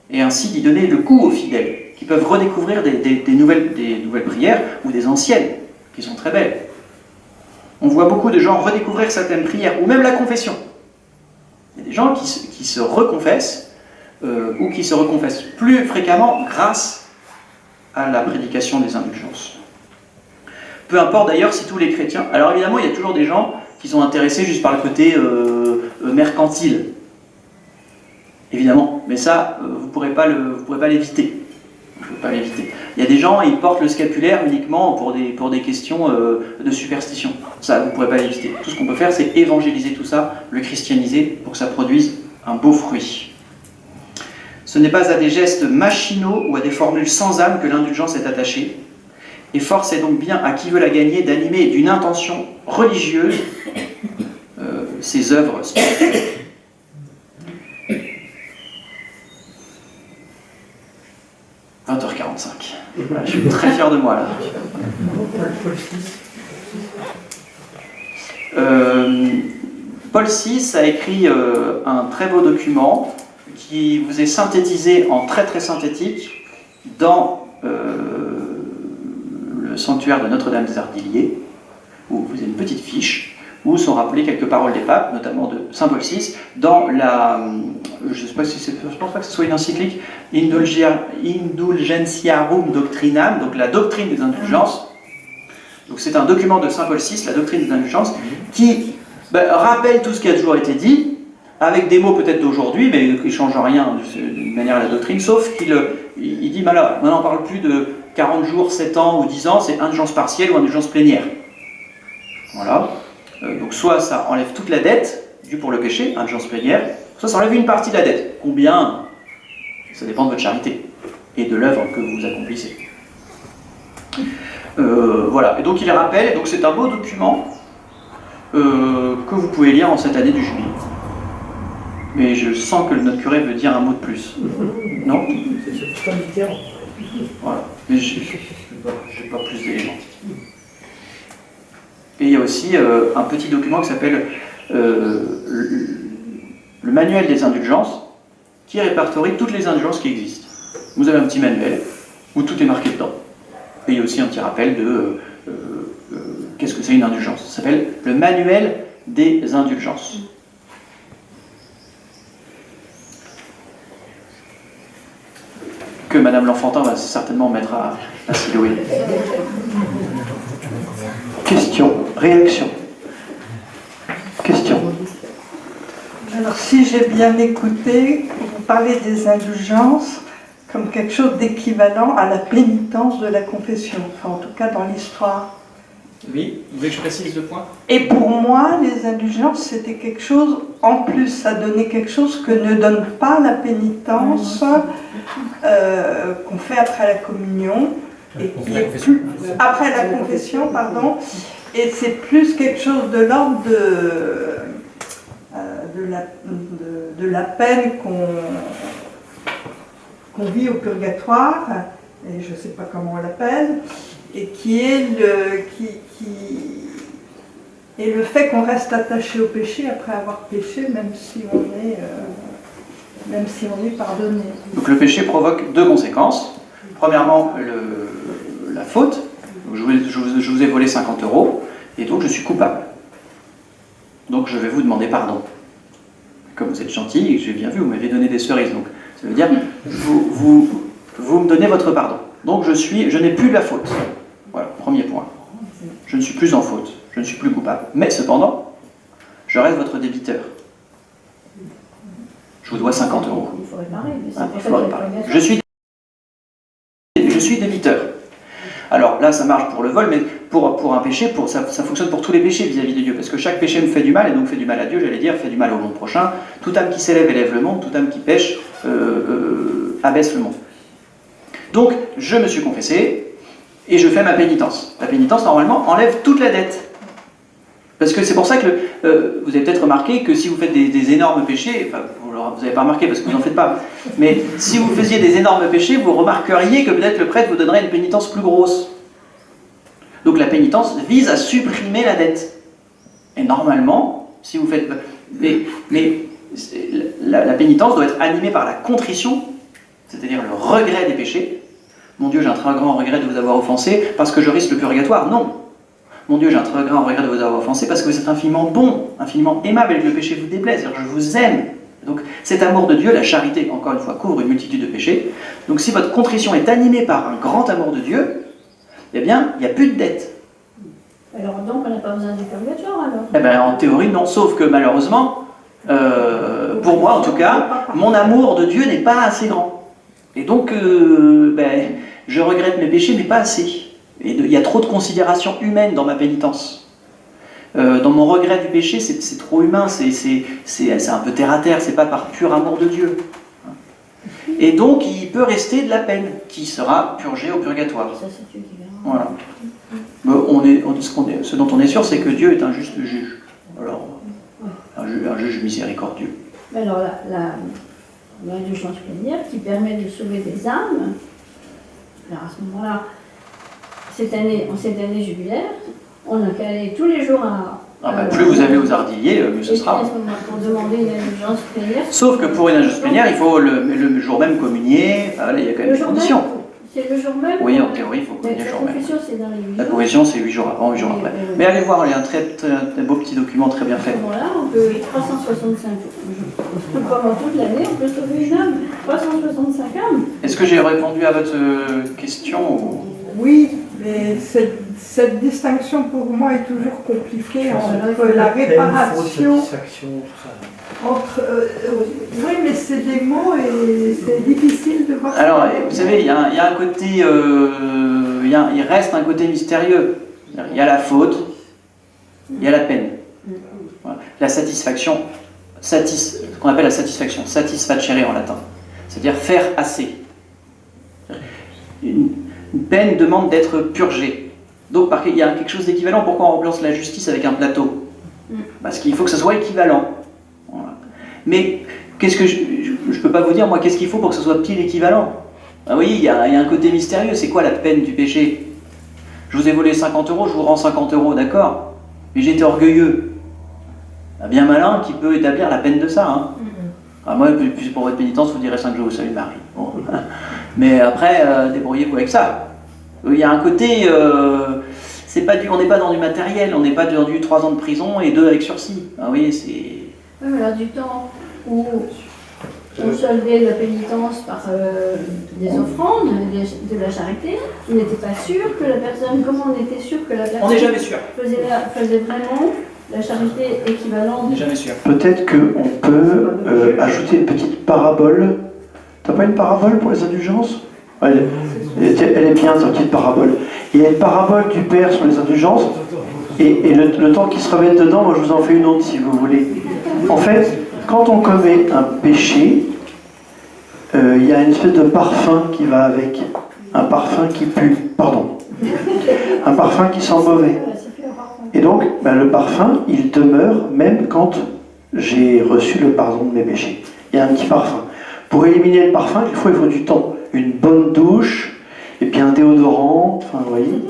Et ainsi d'y donner le goût aux fidèles, qui peuvent redécouvrir des nouvelles prières ou des anciennes, qui sont très belles. On voit beaucoup de gens redécouvrir certaines prières, ou même la confession. Il y a des gens qui se reconfessent, ou qui se reconfessent plus fréquemment grâce à la prédication des indulgences. Peu importe d'ailleurs si tous les chrétiens... Alors évidemment, il y a toujours des gens qui sont intéressés juste par le côté mercantile. Évidemment, mais ça, vous ne pourrez pas l'éviter. Il y a des gens, ils portent le scapulaire uniquement pour des questions de superstition. Ça, vous ne pourrez pas l'éviter. Tout ce qu'on peut faire, c'est évangéliser tout ça, le christianiser, pour que ça produise un beau fruit. Ce n'est pas à des gestes machinaux ou à des formules sans âme que l'indulgence est attachée. Et force est donc bien à qui veut la gagner d'animer d'une intention religieuse ses œuvres spirituelles. « 20h45. Voilà, je suis très fier de moi là. Paul VI a écrit un très beau document qui vous est synthétisé en très très synthétique dans le sanctuaire de Notre-Dame des Ardiliers, où vous avez une petite fiche où sont rappelées quelques paroles des papes, notamment de Saint Paul VI, dans la, je ne pense pas que ce soit une encyclique, Indulgentiarum Doctrinam, donc la doctrine des indulgences. Donc c'est un document de Saint Paul VI, la doctrine des indulgences, qui rappelle tout ce qui a toujours été dit, avec des mots peut-être d'aujourd'hui, mais qui ne changent rien d'une manière à la doctrine, sauf qu'il dit, maintenant on ne parle plus de 40 jours, 7 ans ou 10 ans, c'est indulgence partielle ou indulgence plénière. Voilà. Donc soit ça enlève toute la dette due pour le péché, indulgence plénière, soit ça enlève une partie de la dette. Combien? Ça dépend de votre charité et de l'œuvre que vous accomplissez. Voilà, et donc il les rappelle, et donc c'est un beau document que vous pouvez lire en cette année du jubilé. Mais je sens que notre curé veut dire un mot de plus. Non? C'est pas différent. Voilà, mais j'ai pas plus d'éléments. Et il y a aussi un petit document qui s'appelle le manuel des indulgences, qui répertorie toutes les indulgences qui existent. Vous avez un petit manuel où tout est marqué dedans. Et il y a aussi un petit rappel de qu'est-ce que c'est une indulgence. Ça s'appelle le manuel des indulgences. Que Madame L'Enfantin va certainement mettre à Siloué. Question, réaction. Question. Alors, si j'ai bien écouté, vous parlez des indulgences comme quelque chose d'équivalent à la pénitence de la confession, enfin en tout cas dans l'histoire. Oui, vous voulez que je précise le point? Et pour moi, les indulgences, c'était quelque chose, en plus, ça donnait quelque chose que ne donne pas la pénitence qu'on fait après la communion, et qui est plus, après la confession, pardon, et c'est plus quelque chose de l'ordre de la peine qu'on vit au purgatoire, et je ne sais pas comment on l'appelle, et qui est le fait qu'on reste attaché au péché après avoir péché, même si on est pardonné. Donc le péché provoque deux conséquences. Premièrement, la faute. Donc, je vous ai volé 50 €, et donc je suis coupable. Donc je vais vous demander pardon. Comme vous êtes gentil, j'ai bien vu, vous m'avez donné des cerises, donc ça veut dire vous me donnez votre pardon. Donc je n'ai plus la faute. Voilà, premier point. Je ne suis plus en faute, je ne suis plus coupable. Mais cependant, je reste votre débiteur. Je vous dois 50 €. Il faut réparer. Il faut réparer. Je suis débiteur. Alors là, ça marche pour le vol, mais pour un péché, ça fonctionne pour tous les péchés vis-à-vis de Dieu, parce que chaque péché me fait du mal, et donc fait du mal à Dieu, j'allais dire, fait du mal au monde prochain. Toute âme qui s'élève élève le monde, toute âme qui pêche abaisse le monde. Donc, je me suis confessé, et je fais ma pénitence. La pénitence, normalement, enlève toute la dette. Parce que c'est pour ça que vous avez peut-être remarqué que si vous faites des énormes péchés, enfin, vous n'avez pas remarqué parce que vous n'en faites pas, mais si vous faisiez des énormes péchés, vous remarqueriez que peut-être le prêtre vous donnerait une pénitence plus grosse. Donc la pénitence vise à supprimer la dette. Et normalement, si vous faites... Mais la pénitence doit être animée par la contrition, c'est-à-dire le regret des péchés. Mon Dieu, j'ai un très grand regret de vous avoir offensé parce que je risque le purgatoire. Non. Mon Dieu, j'ai un très grand regret de vous avoir offensé parce que vous êtes infiniment bon, infiniment aimable et que le péché vous déplaise. C'est-à-dire je vous aime. Donc cet amour de Dieu, la charité, encore une fois, couvre une multitude de péchés. Donc si votre contrition est animée par un grand amour de Dieu, eh bien, il n'y a plus de dette. Alors donc, on n'a pas besoin du purgatoire alors? Eh bien, en théorie, non. Sauf que malheureusement, pour moi en tout cas, mon amour de Dieu n'est pas assez grand. Et donc, je regrette mes péchés, mais pas assez. Et il y a trop de considération humaine dans ma pénitence. Dans mon regret du péché, c'est trop humain, c'est un peu terre à terre, c'est pas par pur amour de Dieu. Et donc, il peut rester de la peine qui sera purgée au purgatoire. Ça, c'est Dieu qui verra. Voilà. Ce dont on est sûr, c'est que Dieu est un juste juge. Alors, un juge miséricordieux. Mais alors, l'indulgence plénière qui permet de sauver des âmes, alors à ce moment-là, en cette année jubilaire, on a calé tous les jours plus vous allez aux ardillers, mieux ce sera. Pour demander une indulgence plénière. Sauf que pour une indulgence plénière, il faut le jour même communier. Enfin, il y a quand même des conditions. C'est le jour même? Oui, en théorie, il faut communier le jour même. La confession, c'est dans les 8 jours. La confession, c'est 8 jours avant, 8 jours après. Mais allez voir, il y a un très beau petit document très bien fait. Voilà, on peut 365 jours. Pendant toute l'année, on peut sauver une âme. 365 âmes. Est-ce que j'ai répondu à votre question ou... Oui, mais cette distinction pour moi est toujours compliquée entre la réparation, oui, mais c'est des mots et c'est difficile de voir. Alors, vous savez, il y a un côté, il reste un côté mystérieux. Il y a la faute, il y a la peine. Voilà. La satisfaction, ce qu'on appelle la satisfaction, satisfacere en latin. c'est-à-dire faire assez. Une peine demande d'être purgée. Donc il y a quelque chose d'équivalent. Pourquoi on remplace la justice avec un plateau? Parce qu'il faut que ce soit équivalent. Voilà. Mais qu'est-ce que je ne peux pas vous dire, moi, qu'est-ce qu'il faut pour que ce soit pile équivalent? Ah oui, il y a un côté mystérieux. C'est quoi la peine du péché? Je vous ai volé 50 euros, je vous rends 50 euros, d'accord? Mais j'étais orgueilleux. Bien malin qui peut établir la peine de ça. Hein. Ah, moi, pour votre pénitence, vous direz 5 jours, salut Marie. Bon. Mais après, débrouillez-vous avec ça. Il y a un côté, on n'est pas dans du matériel, on n'est pas dans du 3 ans de prison et 2 avec sursis. Ah oui, c'est... Oui, mais là, du temps où on soldait la pénitence par des offrandes, de la charité, on n'était pas sûr que la personne, comment on était sûr que la personne... On n'est jamais sûr. Faisait vraiment la charité équivalente. On n'est jamais sûr. Peut-être qu'on peut ajouter une petite parabole. T'as pas une parabole pour les indulgences? Elle est bien, cette petite parabole. Il y a une parabole du Père sur les indulgences, et le temps qui se remette dedans, moi je vous en fais une autre si vous voulez. En fait, quand on commet un péché, il y a une espèce de parfum qui va avec. Un parfum qui pue, pardon. Un parfum qui sent mauvais. Et donc, le parfum, il demeure même quand j'ai reçu le pardon de mes péchés. Il y a un petit parfum. Pour éliminer le parfum, il faut du temps. Une bonne douche, et puis un déodorant, enfin, vous voyez,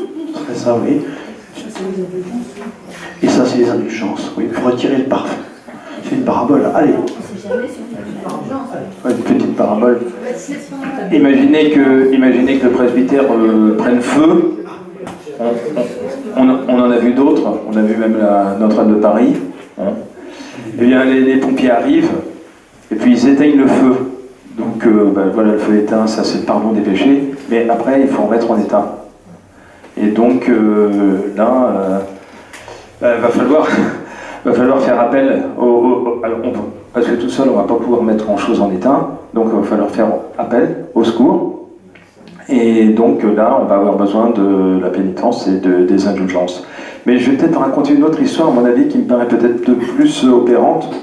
c'est ça, oui. Et ça, c'est les indulgences, oui, pour retirer le parfum. C'est une parabole, allez. Une petite parabole. Imaginez que le presbytère prenne feu. On en a vu d'autres, on a vu même la Notre-Dame de Paris. Hein. Eh bien, les pompiers arrivent, et puis ils éteignent le feu. Donc voilà, le feu éteint, ça c'est le pardon des péchés, mais après il faut en mettre en état. Et donc là, va falloir faire appel parce que tout seul on ne va pas pouvoir mettre grand chose en état, donc il va falloir faire appel au secours. Et donc là, on va avoir besoin de la pénitence et des indulgences. Mais je vais peut-être raconter une autre histoire, à mon avis, qui me paraît peut-être plus opérante.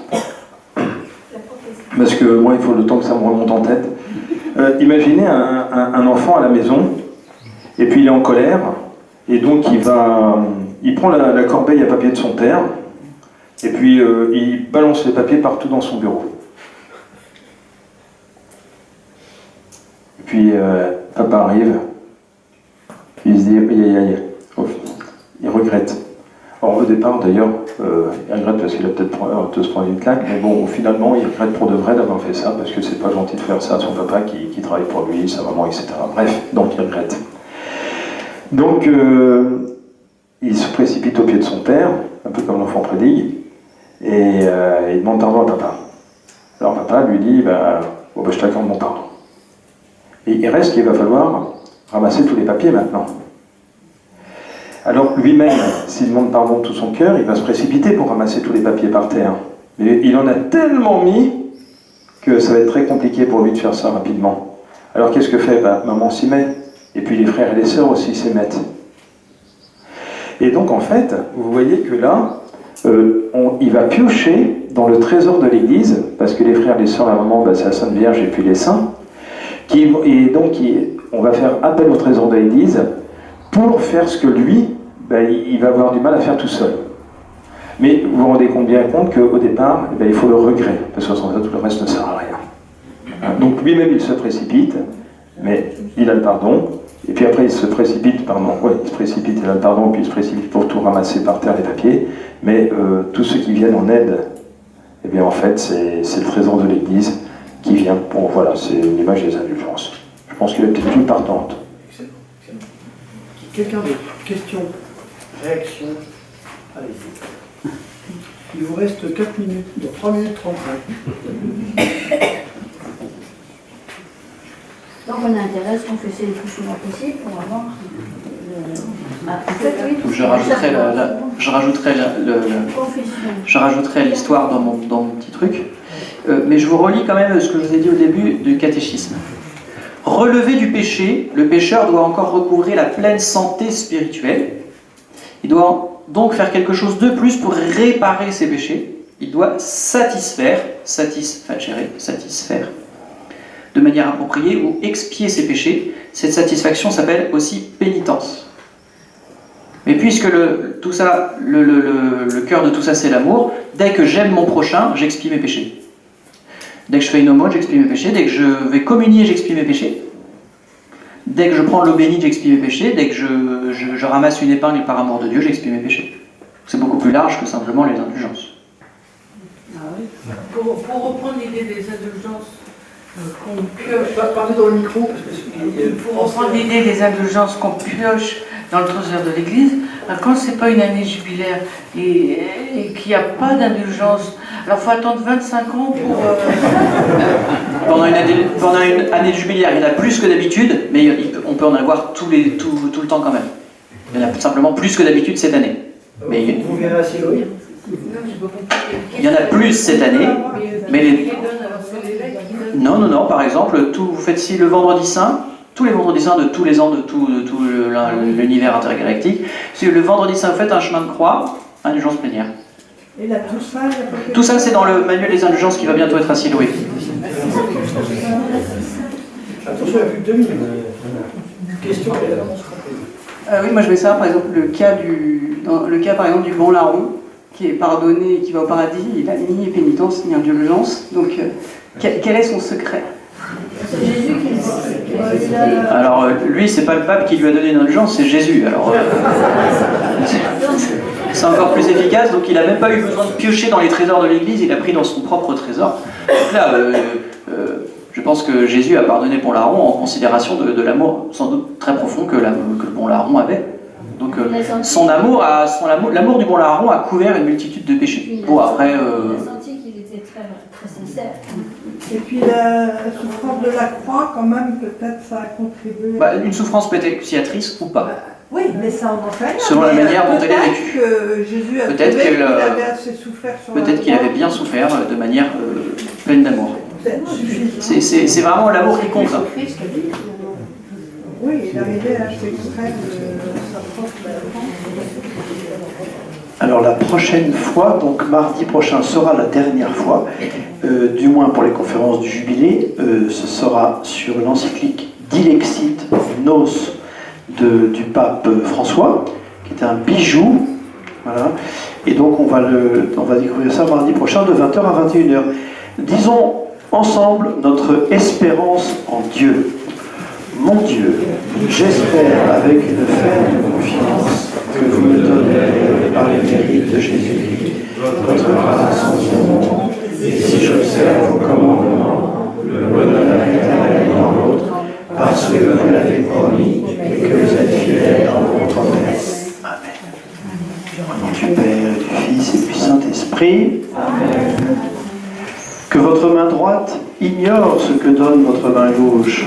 Parce que moi, il faut le temps que ça me remonte en tête. Imaginez un enfant à la maison, et puis il est en colère, et donc il prend la corbeille à papier de son père, et puis il balance les papiers partout dans son bureau. Et puis papa arrive, il se dit, il regrette. Alors au départ d'ailleurs, il regrette parce qu'il a peut-être se prendre une claque, mais bon, finalement il regrette pour de vrai d'avoir fait ça, parce que c'est pas gentil de faire ça à son papa qui travaille pour lui, sa maman, etc. Bref, donc il regrette. Donc il se précipite au pied de son père, un peu comme l'enfant prodigue, et il demande pardon à papa. Alors papa lui dit, je t'accorde mon pardon. Et il reste qu'il va falloir ramasser tous les papiers maintenant. Alors lui-même, s'il demande pardon de tout son cœur, il va se précipiter pour ramasser tous les papiers par terre. Mais il en a tellement mis que ça va être très compliqué pour lui de faire ça rapidement. Alors qu'est-ce que fait? Maman s'y met. Et puis les frères et les sœurs aussi s'y mettent. Et donc en fait, vous voyez que là, il va piocher dans le trésor de l'Église, parce que les frères et les sœurs, la maman, c'est la Sainte Vierge et puis les saints. Et donc on va faire appel au trésor de l'Église pour faire ce que lui, il va avoir du mal à faire tout seul. Mais vous vous rendez bien compte qu'au départ, il faut le regret, parce que sans ça, tout le reste ne sert à rien. Donc lui-même, il se précipite, mais il a le pardon, et puis après, il se précipite, il a le pardon, puis il se précipite pour tout ramasser par terre les papiers, mais tous ceux qui viennent en aide, en fait, c'est le trésor de l'Église qui vient pour, voilà, c'est une image des indulgences. Je pense qu'il est peut-être plus partante. Quelqu'un d'autre? Question? Réaction? Allez-y. Il vous reste 4 minutes, 3 minutes 35. Donc on a intérêt à se confesser le plus souvent possible pour avoir... en fait, oui, je rajouterai l'histoire dans mon petit truc. Mais je vous relis quand même ce que je vous ai dit au début du catéchisme. Relevé du péché, le pécheur doit encore recouvrer la pleine santé spirituelle. Il doit donc faire quelque chose de plus pour réparer ses péchés. Il doit satisfaire de manière appropriée ou expier ses péchés. Cette satisfaction s'appelle aussi pénitence. Mais puisque le cœur de tout ça, c'est l'amour, dès que j'aime mon prochain, j'expie mes péchés. Dès que je fais une aumône, j'expie mes péchés. Dès que je vais communier, j'expie mes péchés. Dès que je prends l'eau bénite, j'expie mes péchés. Dès que je ramasse une épingle par amour de Dieu, j'expie mes péchés. C'est beaucoup plus large que simplement les indulgences. Pour reprendre l'idée des indulgences qu'on pioche, Parlez dans le micro, parce que pour reprendre l'idée des indulgences qu'on pioche dans le trésor de l'Église, quand c'est pas une année jubilaire et qu'il n'y a pas d'indulgence, alors il faut attendre 25 ans pour... Pendant une année jubilaire, il y en a plus que d'habitude, mais on peut en avoir tout le temps quand même. Il y en a simplement plus que d'habitude cette année. Mais vous verrez assez loin. il y en a plus cette année, mais non, par exemple, vous faites si le vendredi saint, tous les vendredis saints de tous les ans de tout l'univers intergalactique, si le vendredi saint vous faites un chemin de croix, indulgence plénière. Et là, tout ça, il y a pas quelque Tout ça, c'est dans le manuel des indulgences qui va bientôt être assis loué. Attention, il n'y a plus de 2 minutes. Question et la réponse complète. Oui, moi je vais savoir par exemple le cas par exemple du bon larron qui est pardonné et qui va au paradis, il n'a ni pénitence ni indulgence. Donc quel est son secret? C'est Jésus qui le dit. Alors, lui, c'est pas le pape qui lui a donné une indulgence, c'est Jésus. Alors, c'est encore plus efficace, donc il n'a même pas eu besoin de piocher dans les trésors de l'Église, il a pris dans son propre trésor. Donc là, je pense que Jésus a pardonné Bon Larron en considération de l'amour sans doute très profond que le Bon Larron avait. Donc l'amour du Bon Larron a couvert une multitude de péchés. Bon, après... Il a senti qu'il était très, très sincère. Et puis la souffrance de la croix, quand même, peut-être ça a contribué. une souffrance peut-être expiatrice ou pas. Oui, mais ça on en fait rien. Selon la manière dont elle est Peut-être vécue. que Jésus a Peut-être trouvé qu'elle, qu'il avait assez souffert sur la Peut-être qu'il croix. avait bien souffert de manière pleine d'amour. Peut-être suffisant. C'est vraiment l'amour qui compte. Hein. Oui, il arrivait à s'extraire de sa propre Alors la prochaine fois, donc mardi prochain sera la dernière fois, du moins pour les conférences du jubilé, ce sera sur l'encyclique Dilexit Nos du pape François, qui est un bijou. Voilà. Et donc on va découvrir ça mardi prochain de 20h à 21h. Disons ensemble notre espérance en Dieu. Mon Dieu, j'espère avec une ferme confiance que vous me donnerez par les mérites de Jésus votre grâce en ce monde, et si j'observe vos commandements, le bonheur éternel dans l'autre, parce que vous l'avez promis et que vous êtes fidèle dans vos promesses. Amen. Au nom du Père, du Fils et du Saint-Esprit. Amen. Que votre main droite ignore ce que donne votre main gauche.